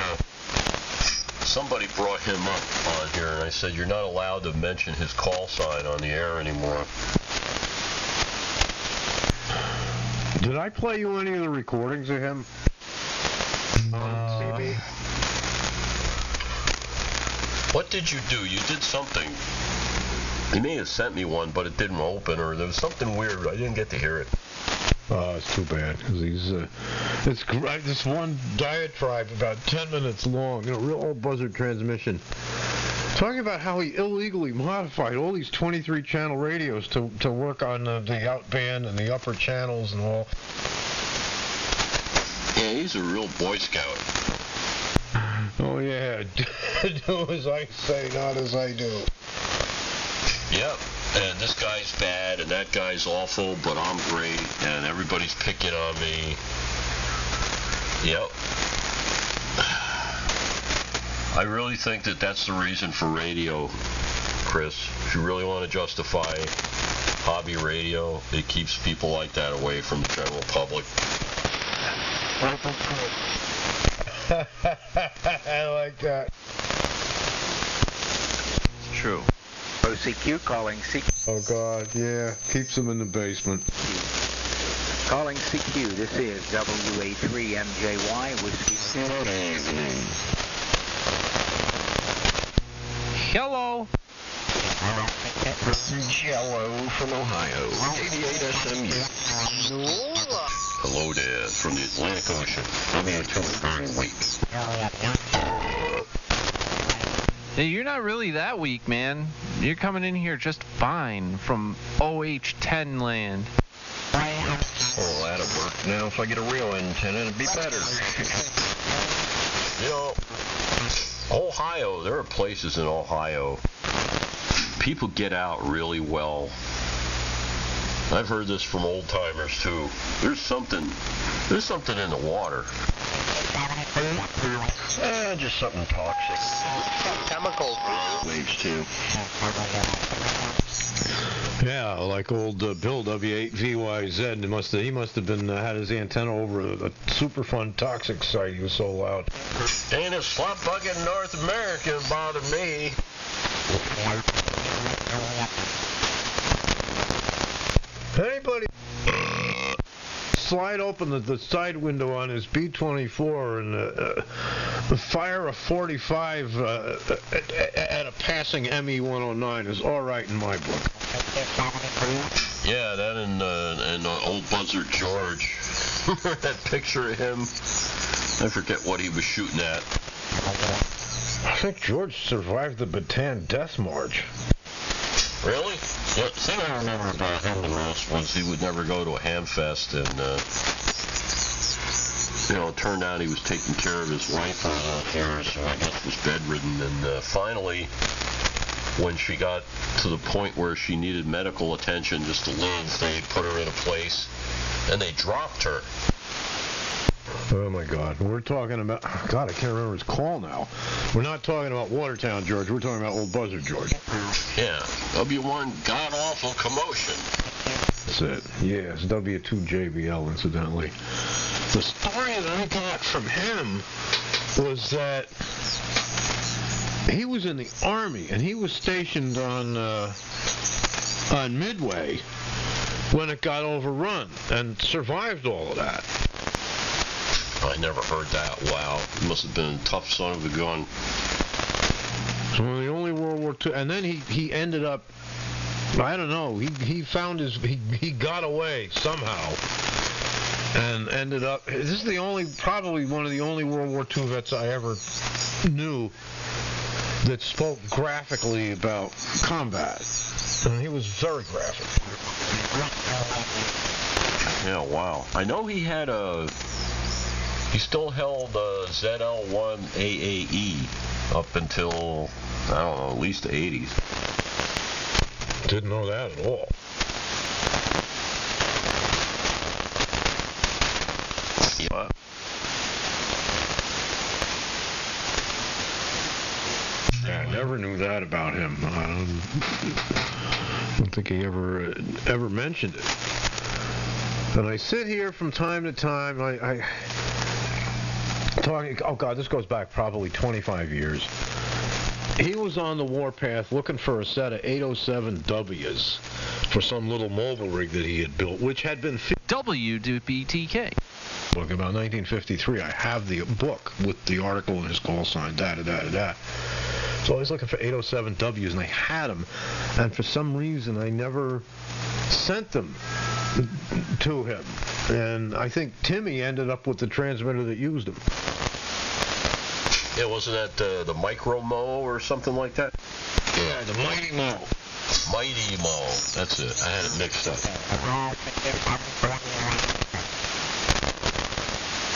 brought him up on here, and I said, you're not allowed to mention his call sign on the air anymore. Did I play you any of the recordings of him on CB? What did you do? You did something. He may have sent me one, but it didn't open, or there was something weird. I didn't get to hear it. It's too bad, because it's this one diatribe about 10 minutes long, you know, real old buzzard transmission, talking about how he illegally modified all these 23-channel radios to work on the outband and the upper channels and all. Yeah, he's a real Boy Scout. Oh yeah, do as I say, not as I do. Yep. And this guy's bad, and that guy's awful, but I'm great, and everybody's picking on me. Yep. I really think that that's the reason for radio, Chris. If you really want to justify hobby radio, it keeps people like that away from the general public. I like that. It's true. OCQ calling CQ. Oh God, yeah. Keeps them in the basement. Calling CQ. This is WA3MJY Whiskey. Hello. Jello from Ohio. 88 SMU. Hello, Dad, from the Atlantic Ocean. I'm here till the week. Hey, you're not really that weak, man. You're coming in here just fine from OH-10 land. Oh, that'll work. Now, if I get a real antenna, it'd be better. You know, Ohio, there are places in Ohio, people get out really well. I've heard this from old timers too. There's something in the water. Just something toxic. Chemicals. Waves too. Yeah, like old Bill W8VYZ. He must have been had his antenna over a Superfund toxic site. He was so loud. Ain't a slop bug in North America bother me. Anybody slide open the side window on his B-24 and fire a 45 at a passing ME-109 is all right in my book. Yeah, that and old Buzzard George. That picture of him. I forget what he was shooting at. I think George survived the Bataan Death March. Really? Yeah, the thing I remember about him the most was he would never go to a ham fest, and it turned out he was taking care of his wife here, so I guess was bedridden, and finally, when she got to the point where she needed medical attention just to live, they put her in a place, and they dropped her. Oh my God, we're talking about, God, I can't remember his call now. We're not talking about Watertown George, we're talking about old Buzzard George. Yeah, W1 god-awful commotion. That's it, yeah, it's W2JBL, incidentally. The story that I got from him was that he was in the Army, and he was stationed on Midway when it got overrun, and survived all of that. I never heard that. Wow. He must have been a tough son of a gun. So the only World War II, and then he ended up, I don't know, he found he got away somehow, and ended up, this is probably one of the only World War II vets I ever knew that spoke graphically about combat. And he was very graphic. Yeah, wow. I know he had he still held ZL1 AAE up until, I don't know, at least the 80s. Didn't know that at all. Yeah. I never knew that about him. I don't think he ever mentioned it. And I sit here from time to time, I talking, oh God, this goes back probably 25 years. He was on the warpath looking for a set of 807Ws for some little mobile rig that he had built, which had been WBTK. Talking about 1953. I have the book with the article and his call sign, da-da-da-da-da. So I was looking for 807Ws, and I had them. And for some reason, I never sent them to him. And I think Timmy ended up with the transmitter that used them. Yeah, wasn't that the Micro Mo or something like that? Yeah, the Mighty Mo. Mighty Mo. That's it. I had it mixed up.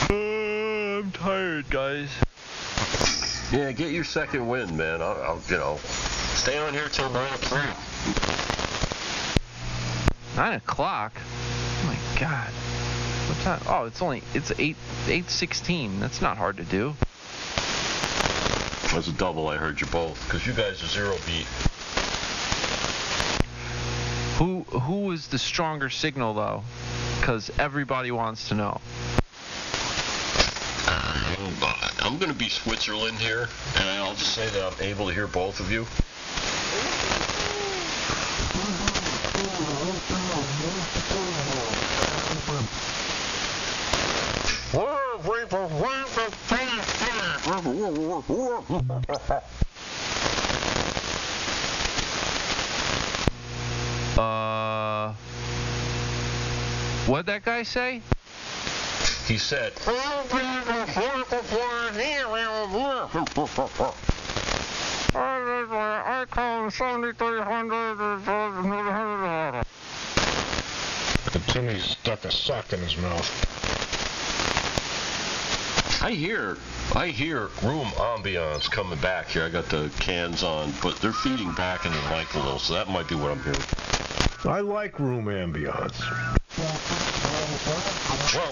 I'm tired, guys. Yeah, get your second wind, man. I'll stay on here till 9 o'clock. 9 o'clock? Oh my God. What time? Oh, it's 8:16. That's not hard to do. That's a double. I heard you both, because you guys are zero beat. Who was the stronger signal though? Because everybody wants to know. I'm going to be Switzerland here, and I'll just say that I'm able to hear both of you. What'd that guy say? He said, I call 7300. Timmy stuck a sock in his mouth. I hear room ambiance coming back here. I got the cans on, but they're feeding back into the mic a little, so that might be what I'm hearing. I like room ambiance. Well,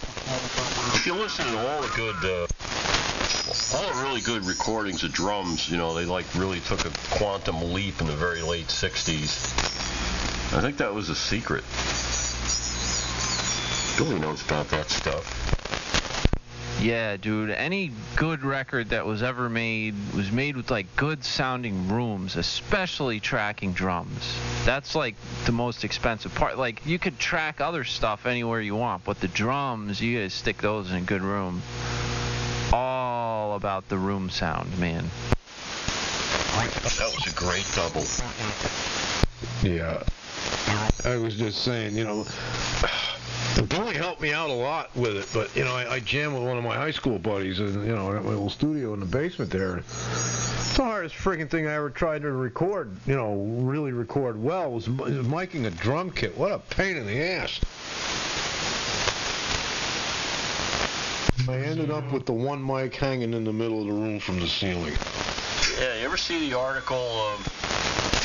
if you listen to all the really good recordings of drums, you know, they like really took a quantum leap in the very late 60s. I think that was the secret. Billy knows about that stuff. Yeah, dude, any good record that was ever made was made with like good sounding rooms, especially tracking drums. That's like the most expensive part. Like you could track other stuff anywhere you want, but the drums, you gotta stick those in a good room. All about the room sound, man. That was a great double. Yeah. I was just saying, you know, Billy helped me out a lot with it, but, you know, I jammed with one of my high school buddies, and, you know, I got my little studio in the basement there. It's the hardest freaking thing I ever tried to record, you know, really record well, was miking a drum kit. What a pain in the ass. I ended up with the one mic hanging in the middle of the room from the ceiling. Yeah, you ever see the article?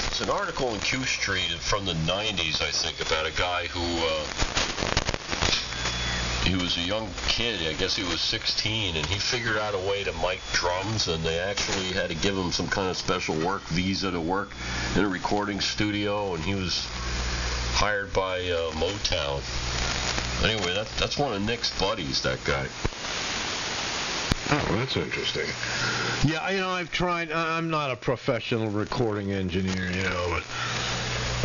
It's an article in Q Street from the 90s, I think, about a guy who he was a young kid. I guess he was 16, and he figured out a way to mic drums, and they actually had to give him some kind of special work visa to work in a recording studio, and he was hired by Motown. Anyway, that's one of Nick's buddies, that guy. Oh, that's interesting. Yeah, you know, I've tried. I'm not a professional recording engineer, you know, but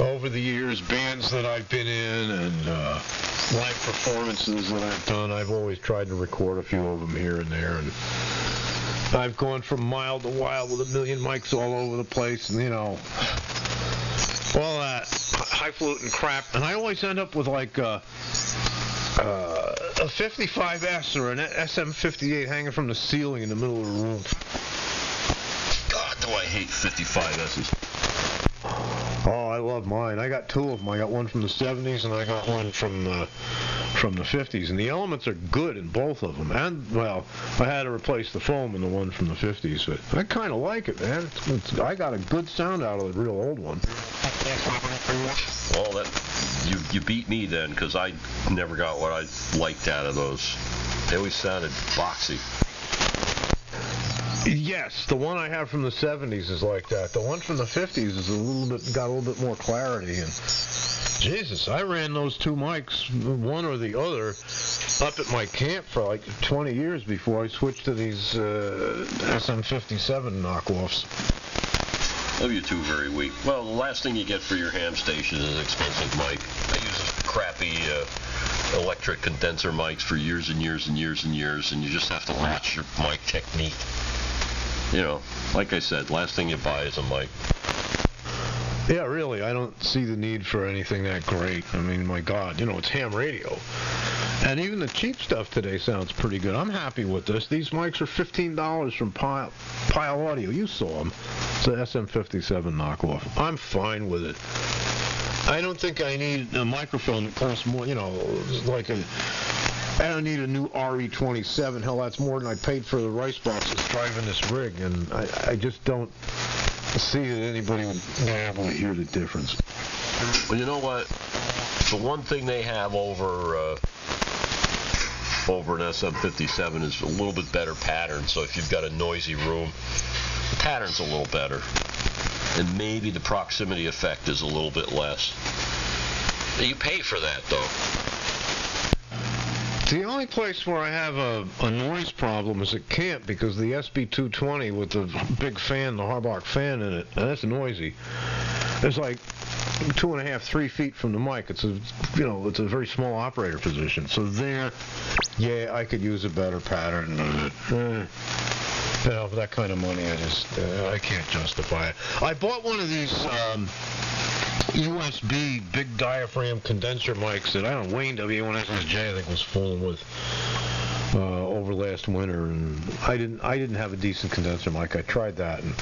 over the years, bands that I've been in and live performances that I've done, I've always tried to record a few of them here and there, and I've gone from mild to wild with a million mics all over the place, and, you know, all that highfalutin crap, and I always end up with like a 55S or an SM58 hanging from the ceiling in the middle of the room. God, do I hate 55Ss. Oh, I love mine. I got two of them. I got one from the 70s and I got one from the 50s. And the elements are good in both of them. And, well, I had to replace the foam in the one from the 50s. But I kind of like it, man. I got a good sound out of the real old one. Well, you beat me then, because I never got what I liked out of those. They always sounded boxy. Yes, the one I have from the 70s is like that. The one from the 50s is got a little bit more clarity. And Jesus, I ran those two mics, one or the other, up at my camp for like 20 years before I switched to these SM57 knockoffs. Oh, you two very weak. Well, the last thing you get for your ham station is an expensive mic. I use crappy electric condenser mics for years and years and years and years, and you just have to watch your mic technique. You know, like I said, last thing you buy is a mic. Yeah, really, I don't see the need for anything that great. I mean, my God, you know, it's ham radio. And even the cheap stuff today sounds pretty good. I'm happy with this. These mics are $15 from Pile Audio. You saw them. It's an SM57 knockoff. I'm fine with it. I don't think I need a microphone that costs more, you know, like a... I don't need a new RE27. Hell, that's more than I paid for the rice boxes driving this rig. And I just don't see that anybody would be able to hear the difference. Well, you know what? The one thing they have over an SM57 is a little bit better pattern. So if you've got a noisy room, the pattern's a little better. And maybe the proximity effect is a little bit less. You pay for that, though. The only place where I have a noise problem is at camp, because the SB220 with the big fan, the Harbach fan in it, and that's noisy. It's like 2.5, 3 feet from the mic. It's a very small operator position. So there, yeah, I could use a better pattern. You know, for that kind of money, I can't justify it. I bought one of these USB big diaphragm condenser mics that Wayne W1SSJ I think was fooling with over last winter, and I didn't have a decent condenser mic. I tried that, and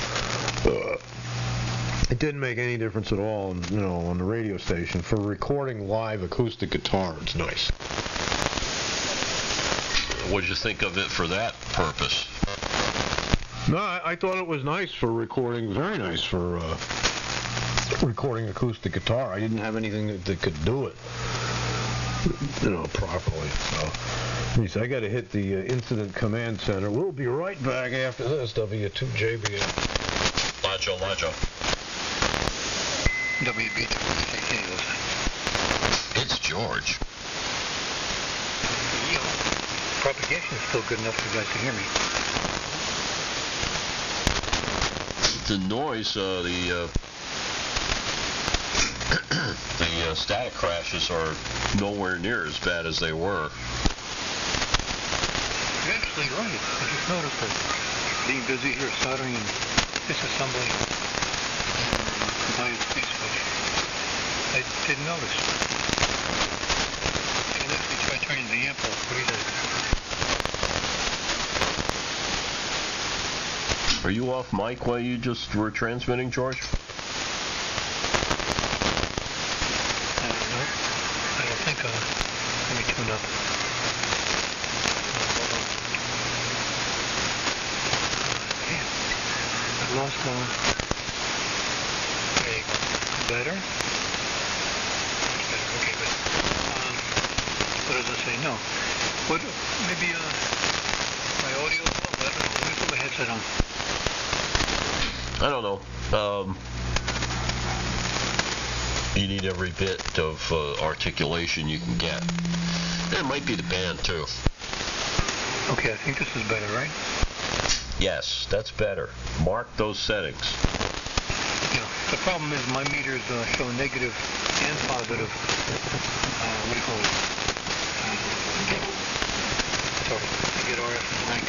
it didn't make any difference at all. On the radio station for recording live acoustic guitar, it's nice. What did you think of it for that purpose? No, I thought it was nice for recording. Very nice for recording acoustic guitar. I didn't have anything that could do it, properly. So, I got to hit the incident command center. We'll be right back after this. W2JBL. Lacho. WB2JK. It's George. Propagation is still good enough for you guys to hear me. The noise, the static crashes are nowhere near as bad as they were. You're actually right. I just noticed that being busy here soldering and disassembling combined speed switch, I didn't notice. I can actually try turning the amp off. What do you think? Are you off mic while you just were transmitting, George? I don't know. I don't think. Let me tune up. Hold on. Damn. I've lost my... There you go. Better? Much better. Okay, good. What does it say? No. What? Maybe my audio is low. I don't know. Let me put my headset on. I don't know. You need every bit of articulation you can get. It might be the band, too. Okay, I think this is better, right? Yes, that's better. Mark those settings. Yeah. The problem is my meters show negative and positive. What do you call it? Sorry, I get RF and blank.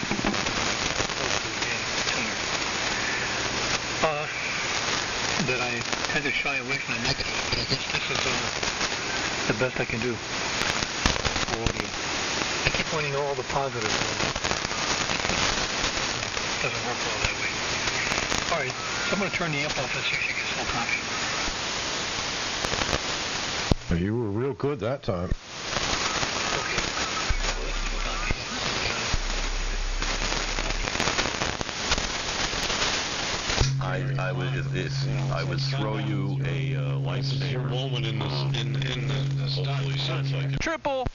That I tend to shy away from the negative, but I guess this is the best I can do for audio. I keep pointing all the positives. It doesn't work all that way. Alright, so I'm going to turn the amp off and see if she gets full copy. You were real good that time. Okay. I would throw you a lightsaber. Moment in the Hopefully sounds like it. Triple.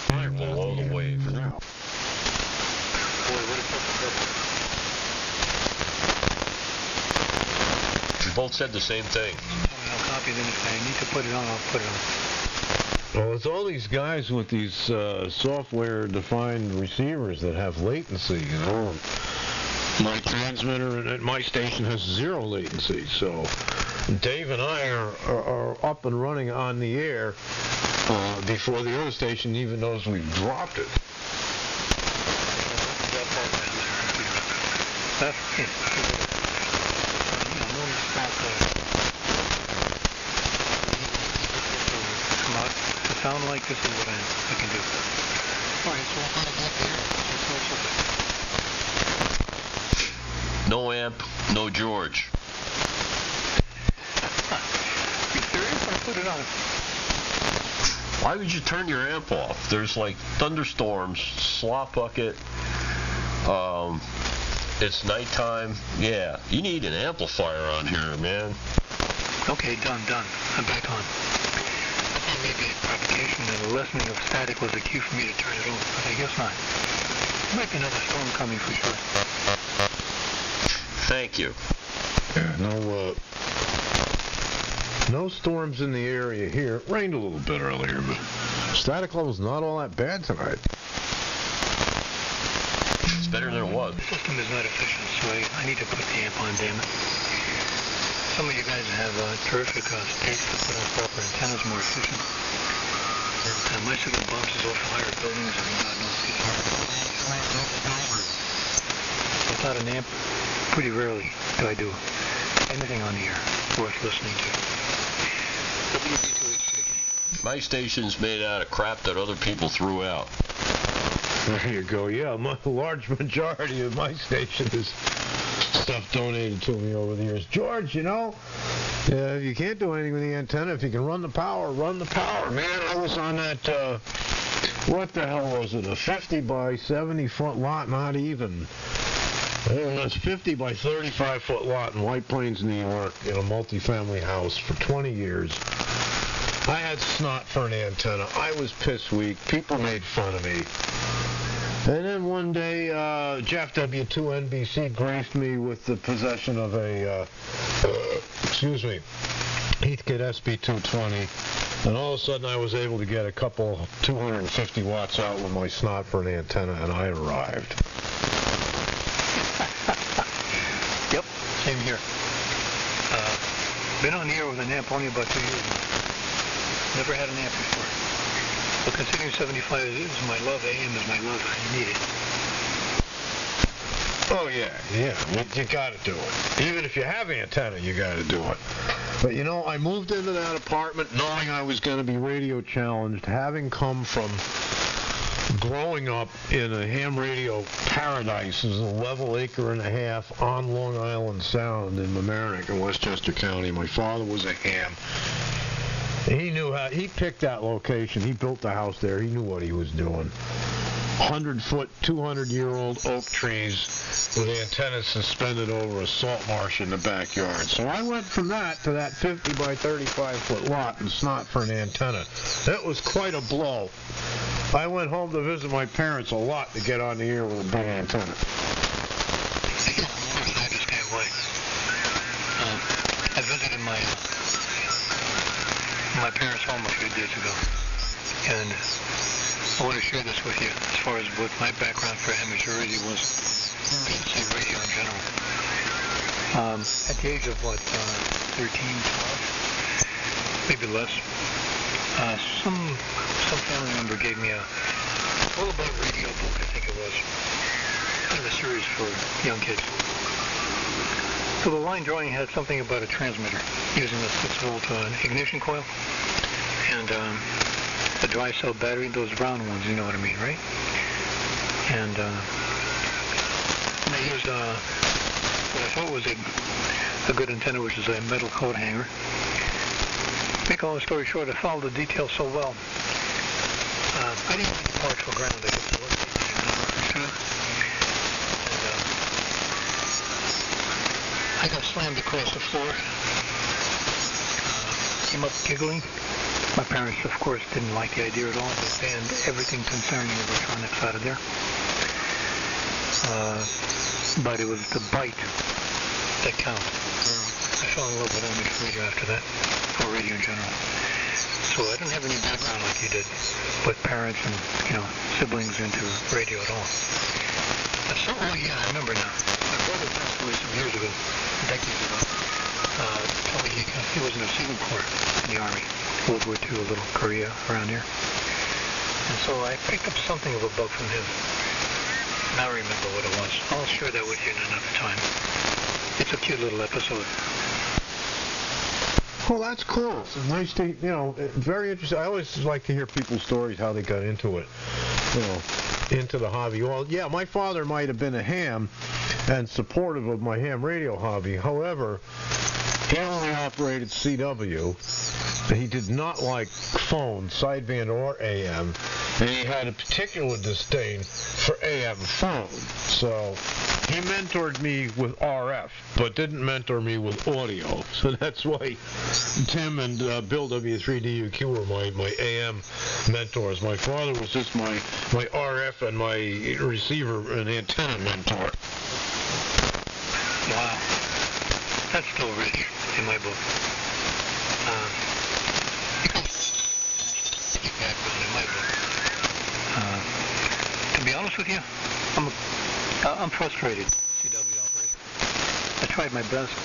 Below the wave. We both said the same thing. I'll copy them. If I need to put it on, I'll put it on. Well, it's all these guys with these software-defined receivers that have latency, My transmitter at my station has 0 latency, so Dave and I are up and running on the air before the other station even knows we've dropped it. That's to sound like this is what I can do. Alright, so I'll find out here. No amp, no George. You serious? I put it on. Why would you turn your amp off? There's like thunderstorms, slop bucket. It's nighttime. Yeah, you need an amplifier on here, man. Okay, done. I'm back on. Maybe propagation and the lessening of static was the cue for me to turn it off, but I guess not. There might be another storm coming for sure. Thank you. Yeah, no storms in the area here. It rained a little bit earlier, but static level's not all that bad tonight. It's better than it was. The system is not efficient, so I need to put the amp on, damn it. Some of you guys have terrific space to put on proper antennas more efficient. My signal bounces off higher buildings and God knows. Without an amp, pretty rarely do I do anything on the air worth listening to. WB2HJK. My station's made out of crap that other people threw out. There you go. Yeah, a large majority of my station is stuff donated to me over the years. George, you know, you can't do anything with the antenna. If you can run the power, run the power. Man, I was on that, what the hell was it, a 50 by 70 foot lot, not even. It was 50 by 35 foot lot in White Plains, New York, in a multifamily house for 20 years. I had snot for an antenna. I was piss weak. People made fun of me. And then one day, Jeff W2NBC graced me with the possession of a, Heathkit SB220. And all of a sudden I was able to get a couple 250 watts out with my snot for an antenna, and I arrived. Yep, same here. Been on the air with an amp only about 2 years now. Never had an amp before. But considering 75 is my love, AM is my love, I need it. Oh, yeah, you gotta do it. Even if you have antenna, you gotta do it. But you know, I moved into that apartment knowing I was gonna be radio challenged, having come from growing up in a ham radio paradise as a level acre and a half on Long Island Sound in Mamaroneck in Westchester County. My father was a ham. He knew how, he picked that location. He built the house there. He knew what he was doing. 100-foot, 200-year-old oak trees with antennas suspended over a salt marsh in the backyard. So I went from that to that 50 by 35-foot lot and snot for an antenna. That was quite a blow. I went home to visit my parents a lot to get on the air with a big antenna. I visited my parents' home a few days ago, and I want to share this with you as far as what my background for amateur radio was, say radio in general. At the age of 13, 12, maybe less, some family member gave me a all about radio book, I think it was, kind of a series for young kids. So the line drawing had something about a transmitter using a 6-volt ignition coil and a dry cell battery, those round ones, you know what I mean, right? And they used what I thought was a good antenna, which is a metal coat hanger. Make a long story short, I followed the details so well. I didn't take the parts for granted. I just looked at it. I got slammed across the floor, came up giggling. My parents, of course, didn't like the idea at all. They banned everything concerning electronics out of there. But it was the bite that counted. I fell in love with amateur radio after that, or radio in general. So I didn't have any background like you did, with parents and, siblings into radio at all. So, I remember now. My brother passed away some years ago, decades ago. Told me he was in the Seaman Corps in the Army, World War II, a little Korea around here. And so I picked up something of a bug from him. Now I remember what it was. I'll share that with you in another time. It's a cute little episode. Well, that's cool. It's nice to, very interesting. I always like to hear people's stories, how they got into it, into the hobby. Well, yeah, my father might have been a ham and supportive of my ham radio hobby. However, he only operated CW. He did not like phone, sideband, or AM, and he had a particular disdain for AM phone. So he mentored me with RF, but didn't mentor me with audio. So that's why Tim and Bill W3DUQ were my AM mentors. My father was just my RF and my receiver and antenna mentor. Wow. That's still rich in my book. To be honest with you, I'm frustrated, CW operator. I tried my best,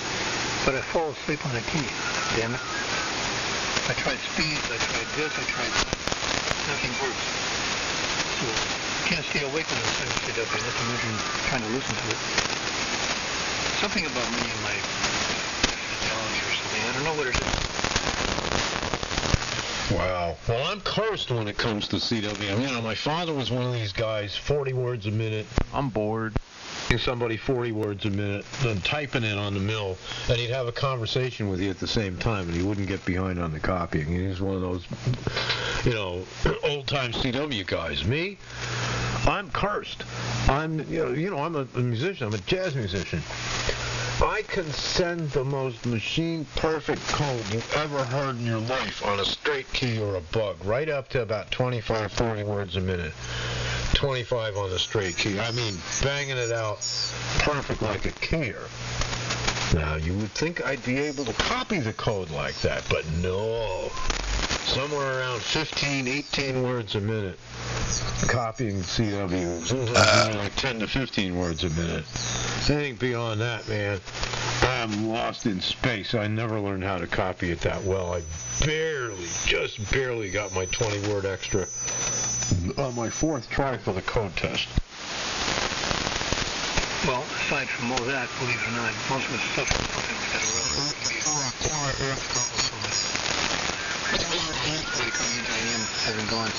but I fall asleep on the key. Damn it. I tried speeds, I tried this, I tried that. Nothing works. So you can't stay awake when I'm listening to CW, not to mention trying to listen to it. Something about me and my physiology or something. I don't know what it is. Wow. Well, I'm cursed when it comes to CW. You know, my father was one of these guys, 40 words a minute. I'm bored. Somebody 40 words a minute, then typing it on the mill, and he'd have a conversation with you at the same time, and he wouldn't get behind on the copying. He was one of those, you know, old-time CW guys. Me, I'm cursed. I'm I'm a musician. I'm a jazz musician. I can send the most machine-perfect code you've ever heard in your life on a straight key or a bug, right up to about 25, 30 words a minute. 25 on the straight key. I mean, banging it out perfect like a keyer. Now, you would think I'd be able to copy the code like that, but no. Somewhere around 15, 18 words a minute. Copying CW. Sometimes like 10 to 15 words a minute. Anything beyond that, man, I'm lost in space. I never learned how to copy it that well. I just barely got my 20-word extra on my fourth try for the code test. Well, aside from all that, believe it or not, most of the stuff that hasn't gone.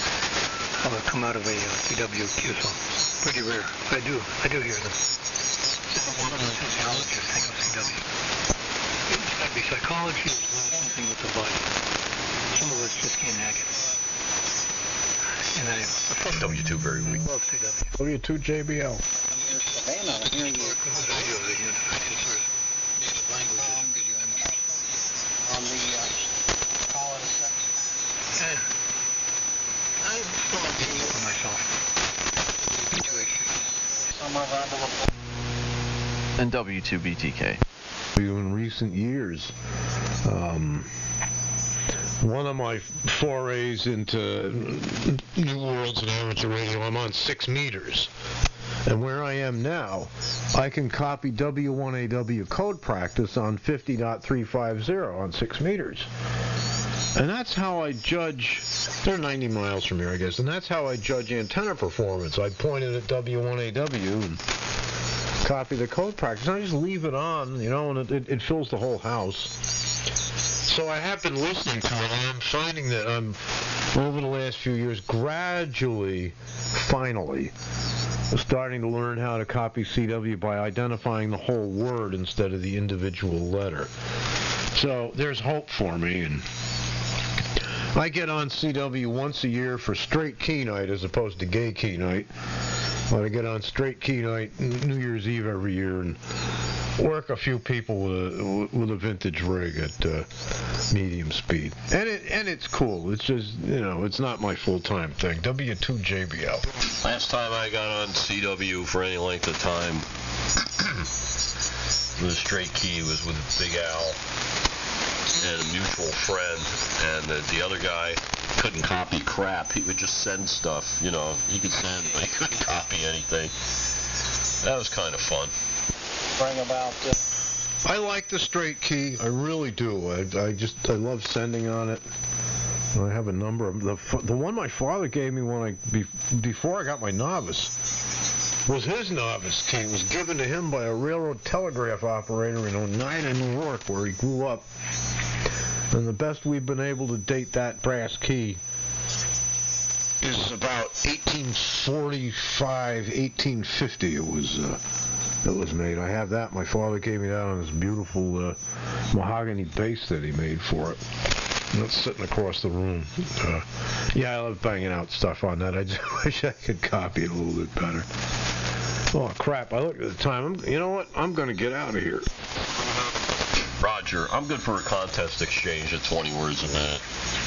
Come out of a CWQ, so pretty rare. I do hear them. Sociologists think of CW. It's got to be psychology or something with the body. Some of us just can't hack it. And W2 very weak. Love CW. W2 JBL. I'm still thinking for myself. And W2BTK. In recent years, one of my forays into new worlds and amateur radio, I'm on 6 meters. And where I am now, I can copy W1AW code practice on 50.350 on 6 meters. And that's how I judge, they're 90 miles from here, I guess, and that's how I judge antenna performance. I point it at W1AW and copy the code practice. I just leave it on, and it fills the whole house. So I have been listening to it, and I'm finding that I'm, over the last few years, gradually, finally, starting to learn how to copy CW by identifying the whole word instead of the individual letter. So there's hope for me, and I get on CW once a year for straight key night as opposed to gay key night. But I get on straight key night New Year's Eve every year and work a few people with a vintage rig at medium speed. And it's cool. It's just, it's not my full-time thing. W2 JBL. Last time I got on CW for any length of time with a straight key was with Big Al and a mutual friend, and the other guy couldn't copy crap. He would just send stuff, he could send, but he couldn't copy anything. That was kind of fun. I like the straight key. I really do. I love sending on it. I have a number of the one my father gave me before I got my novice was his novice key. It was given to him by a railroad telegraph operator in Oneida, New York, where he grew up. And the best we've been able to date that brass key is about 1845, 1850 it was made. I have that. My father gave me that on this beautiful mahogany base that he made for it. And it's sitting across the room. Yeah, I love banging out stuff on that. I just wish I could copy it a little bit better. Oh, crap. I looked at the time. You know what? I'm going to get out of here. Roger, I'm good for a contest exchange at 20 words a minute.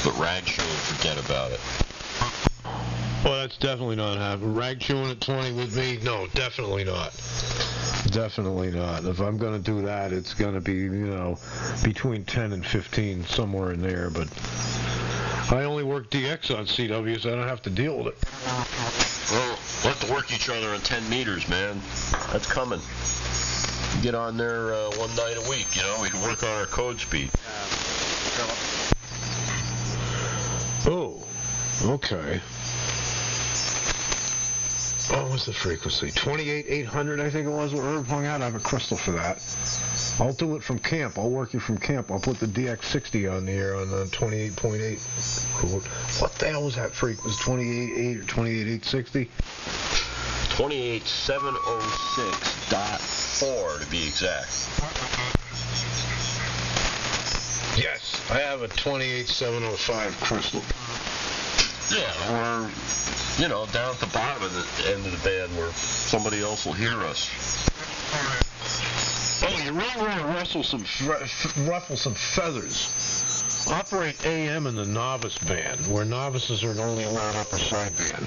But rag chewing, forget about it. Well, that's definitely not happening. Rag chewing at 20 with me? No, definitely not. Definitely not. If I'm going to do that, it's going to be, between 10 and 15, somewhere in there. But I only work DX on CW, so I don't have to deal with it. Well, we'll have to work each other on 10 meters, man. That's coming. Get on there one night a week, we can work on our code speed. Oh, okay. What was the frequency? 28,800, I think it was, what Herb hung out. I have a crystal for that. I'll do it from camp. I'll work you from camp. I'll put the DX60 on the air on the 28.8. What the hell was that freak? Was 28.8 or 28.860? 28706.4 to be exact. Yes, I have a 28705 Crystal. Yeah, or, you know, down at the bottom of the end of the band where somebody else will hear us. Oh, you really want to ruffle some feathers. Operate AM in the novice band, where novices are only allowed upper side band.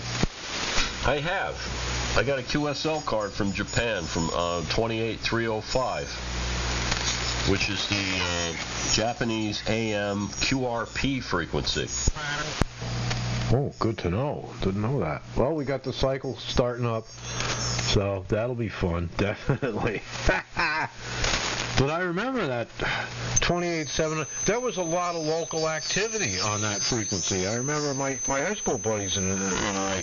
I have. I got a QSL card from Japan from 28305, which is the Japanese AM QRP frequency. Oh, good to know. Didn't know that. Well, we got the cycle starting up, so that'll be fun, definitely. But I remember that 28.7. There was a lot of local activity on that frequency. I remember my high school buddies and I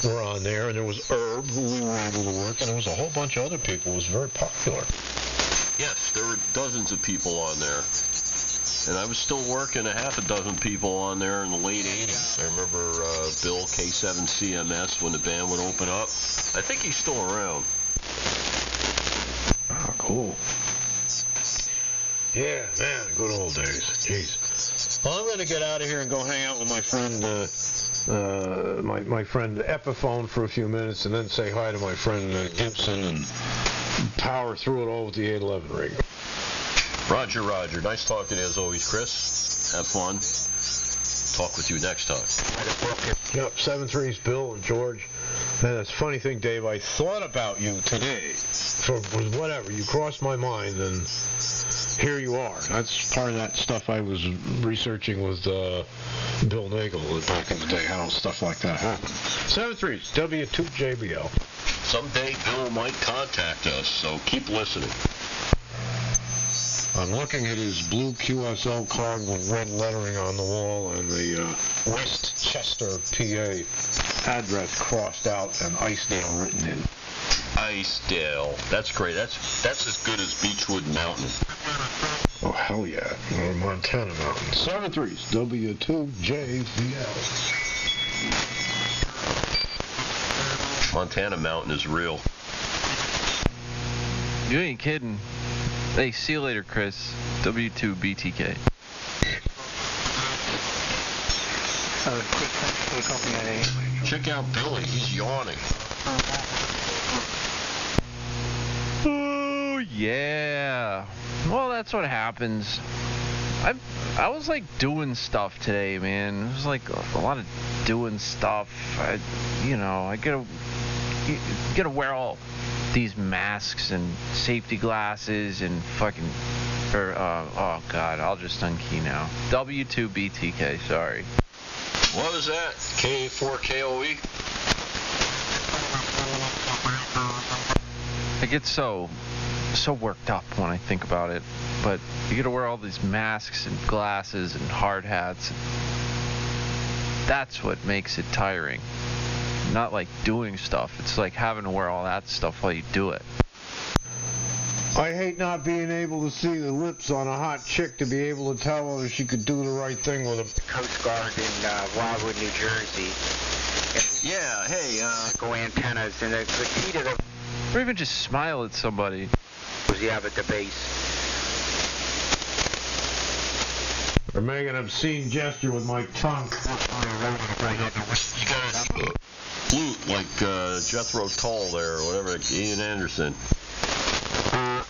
were on there, and there was Herb, who we were able to work, and there was a whole bunch of other people. It was very popular. Yes, there were dozens of people on there. And I was still working a half a dozen people on there in the late 80s. I remember Bill K7CMS when the band would open up. I think he's still around. Oh, cool. Yeah, man, good old days. Jeez. Well, I'm going to get out of here and go hang out with my friend, my friend Epiphone for a few minutes, and then say hi to my friend Gibson and power through it all with the 811 rig. Roger, Roger. Nice talking as always, Chris. Have fun. Talk with you next time. Yep, 7-3's Bill and George. And it's a funny thing, Dave, I thought about you today. For whatever, you crossed my mind, and here you are. That's part of that stuff I was researching with Bill Nagel back in the day, how stuff like that happened. 7-3's W2JBL. Someday Bill might contact us, so keep listening. I'm looking at his blue QSL card with red lettering on the wall and the Westchester, PA address crossed out and Isedale written in. Isedale. That's great. That's as good as Beechwood Mountain. Oh, hell yeah. Or Montana Mountain. 7-3's W2JVL. Montana Mountain is real. You ain't kidding. Hey, see you later, Chris. W2BTK. Quick thanks for the company. Check out Billy. He's yawning. Oh, yeah. Well, that's what happens. I was like doing stuff today, man. It was like a lot of doing stuff. I gotta wear all these masks and safety glasses and fucking, oh god, I'll just unkey now. W2BTK, sorry. What was that? K4KOE? I get so worked up when I think about it, but you gotta wear all these masks and glasses and hard hats. That's what makes it tiring. Not like doing stuff. It's like having to wear all that stuff while you do it. I hate not being able to see the lips on a hot chick to be able to tell whether she could do the right thing with a Coast Guard in Wildwood, New Jersey. Yeah, hey, Go antennas, and the key to the Or even just smile at somebody. was you have at the base. or make an obscene gesture with my tongue. you gotta flute like Jethro Tull there, or whatever, Ian Anderson.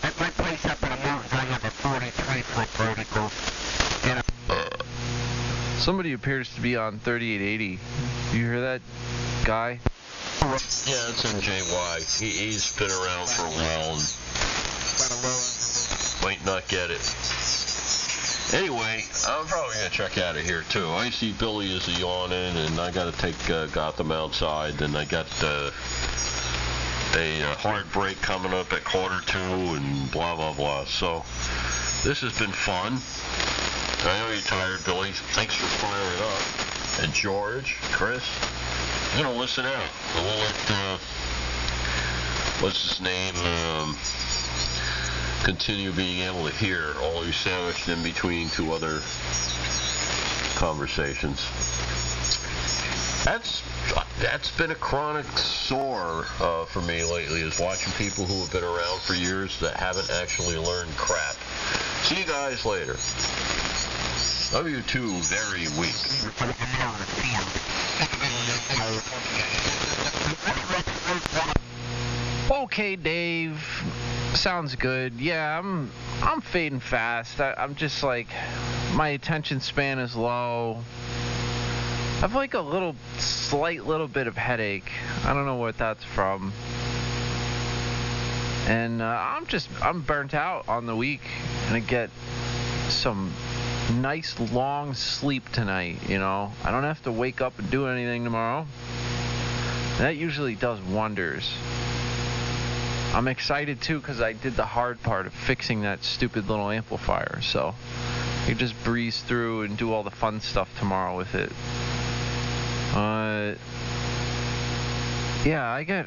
At my place up in the mountains, I have a 43-foot vertical. Somebody appears to be on 3880. You hear that, guy? Yeah, it's MJY. He's been around for a while and might not get it. Anyway, I'm probably going to check out of here, too. I see Billy is yawning, and I got to take Gotham outside, and I got a hard break coming up at 1:45, and blah, blah, blah. So, this has been fun. I know you're tired, Billy. Thanks for firing up. And George, Chris, I'm going to listen out. We'll let, what's his name? continue being able to hear, all you're sandwiched in between two other conversations. That's been a chronic sore for me lately, is watching people who have been around for years that haven't actually learned crap. See you guys later. W2 very weak. Okay, Dave. Sounds good. Yeah, I'm fading fast. I'm just like, my attention span is low. I have like a slight little bit of headache. I don't know what that's from. And I'm burnt out on the week. And I get some nice long sleep tonight, you know. I don't have to wake up and do anything tomorrow. That usually does wonders. I'm excited too because I did the hard part of fixing that stupid little amplifier. So you just breeze through and do all the fun stuff tomorrow with it. Yeah, I get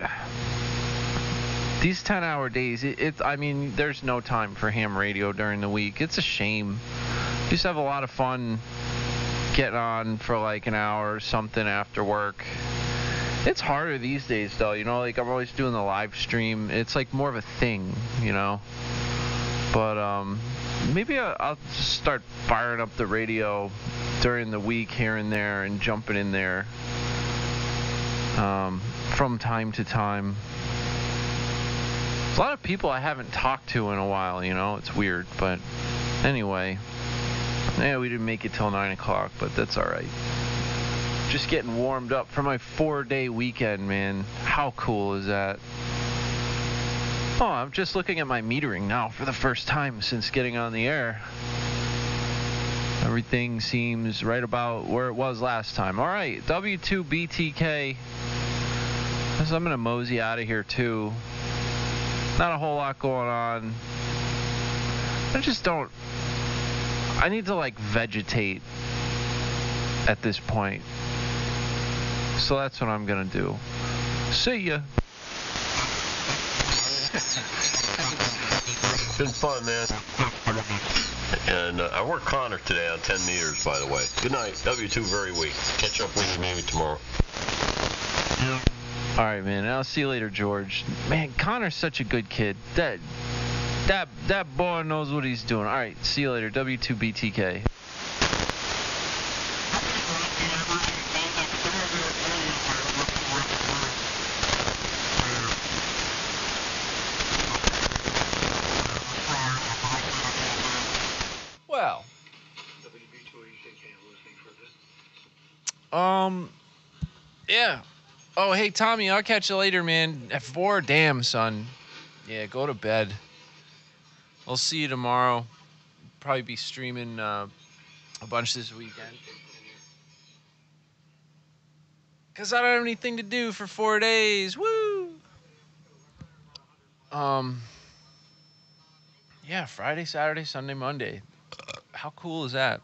these 10-hour days. I mean, there's no time for ham radio during the week. It's a shame. I used to have a lot of fun getting on for like an hour or something after work. It's harder these days, though. You know, like I'm always doing the live stream. It's like more of a thing, you know. But maybe I'll just start firing up the radio during the week here and there and jumping in there from time to time. There's a lot of people I haven't talked to in a while, you know. It's weird, but anyway. Yeah, we didn't make it till 9 o'clock, but that's all right. Just getting warmed up for my 4-day weekend, man. How cool is that? Oh, I'm just looking at my metering now for the first time since getting on the air. Everything seems right about where it was last time. All right, W2BTK. So I'm going to mosey out of here, too. Not a whole lot going on. I need to, like, vegetate at this point. So that's what I'm going to do. See ya. Been fun, man. And I worked Connor today on 10 meters, by the way. Good night. W2 very weak. Catch up with you maybe tomorrow. All right, man. I'll see you later, George. Man, Connor's such a good kid. That boy knows what he's doing. All right, see you later. W2BTK. Well. Yeah. Oh, hey, Tommy, I'll catch you later, man. At 4, damn, son. Yeah, go to bed. I'll see you tomorrow. Probably be streaming a bunch this weekend. Because I don't have anything to do for 4 days. Woo! Yeah, Friday, Saturday, Sunday, Monday. How cool is that?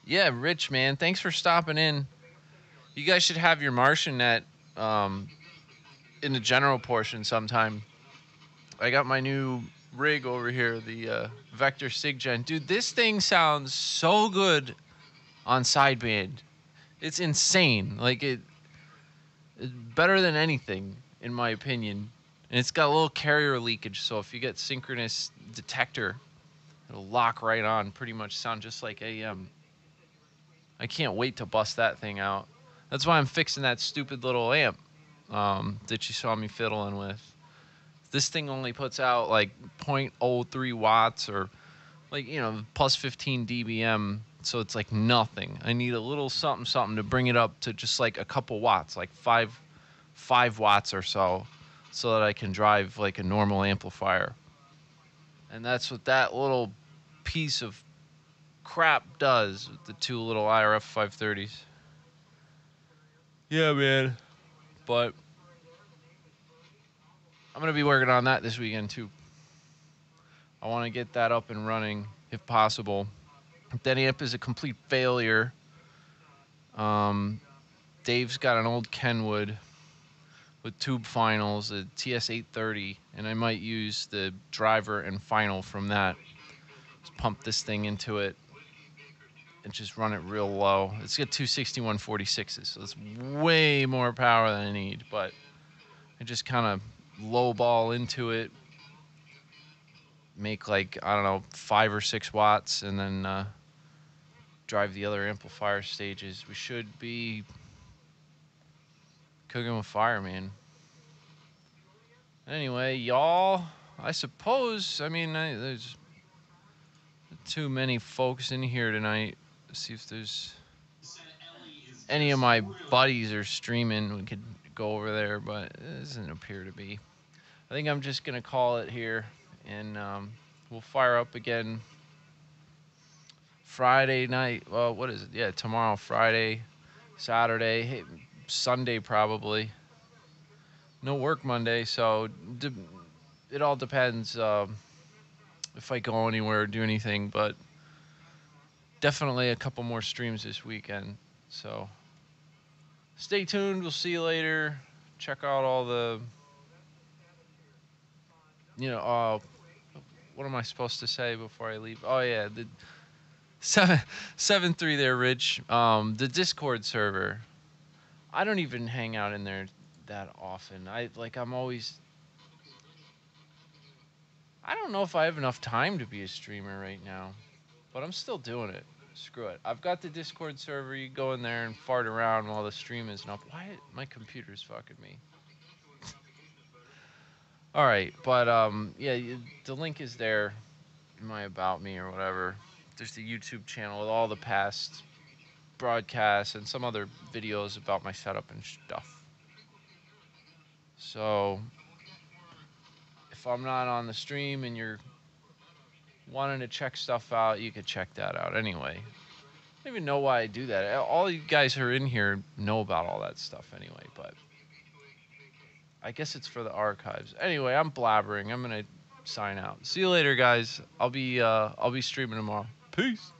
Yeah, Rich, man, thanks for stopping in. You guys should have your Martian net in the general portion sometime. I got my new rig over here, the Vector SIGGEN. Dude, this thing sounds so good on sideband. It's insane. Like, it's better than anything, in my opinion. And it's got a little carrier leakage, so if you get synchronous detector, it'll lock right on. Pretty much sound just like AM. I can't wait to bust that thing out. That's why I'm fixing that stupid little amp that you saw me fiddling with. This thing only puts out like 0.03 watts or like, you know, plus 15 dBm. So it's like nothing. I need a little something to bring it up to just like a couple watts, like 5 watts or so that I can drive like a normal amplifier. And that's what that little piece of crap does with the 2 little IRF 530s. Yeah, man. But I'm going to be working on that this weekend, too. I want to get that up and running, if possible. That amp is a complete failure. Dave's got an old Kenwood with tube finals, a TS830, and I might use the driver and final from that. Just pump this thing into it and just run it real low. It's got 26146s, so it's way more power than I need, but I just kind of low ball into it, make like, I don't know, 5 or 6 watts, and then drive the other amplifier stages. We should be cooking with fire, man. Anyway, y'all, I suppose, I mean, there's too many folks in here tonight. Let's see if there's any of my buddies are streaming. We could go over there, but it doesn't appear to be. I think I'm just going to call it here, and we'll fire up again Friday night. Well, what is it? Yeah, tomorrow, Friday, Saturday, hey, Sunday probably. No work Monday, so it all depends if I go anywhere or do anything, but definitely a couple more streams this weekend. So stay tuned. We'll see you later. Check out all the, what am I supposed to say before I leave? Oh, yeah, the 7.3 there, Rich. The Discord server. I don't even hang out in there that often. I'm always, I don't know if I have enough time to be a streamer right now, but I'm still doing it. Screw it. I've got the Discord server. You go in there and fart around while the stream isn't up. Why? My computer's fucking me. All right, but yeah, the link is there in my About Me or whatever. There's the YouTube channel with all the past broadcasts and some other videos about my setup and stuff. So if I'm not on the stream and you're wanting to check stuff out, you could check that out anyway. I don't even know why I do that. All you guys who are in here know about all that stuff anyway, but I guess it's for the archives. Anyway, I'm blabbering. I'm gonna sign out. See you later, guys. I'll be streaming tomorrow. Peace.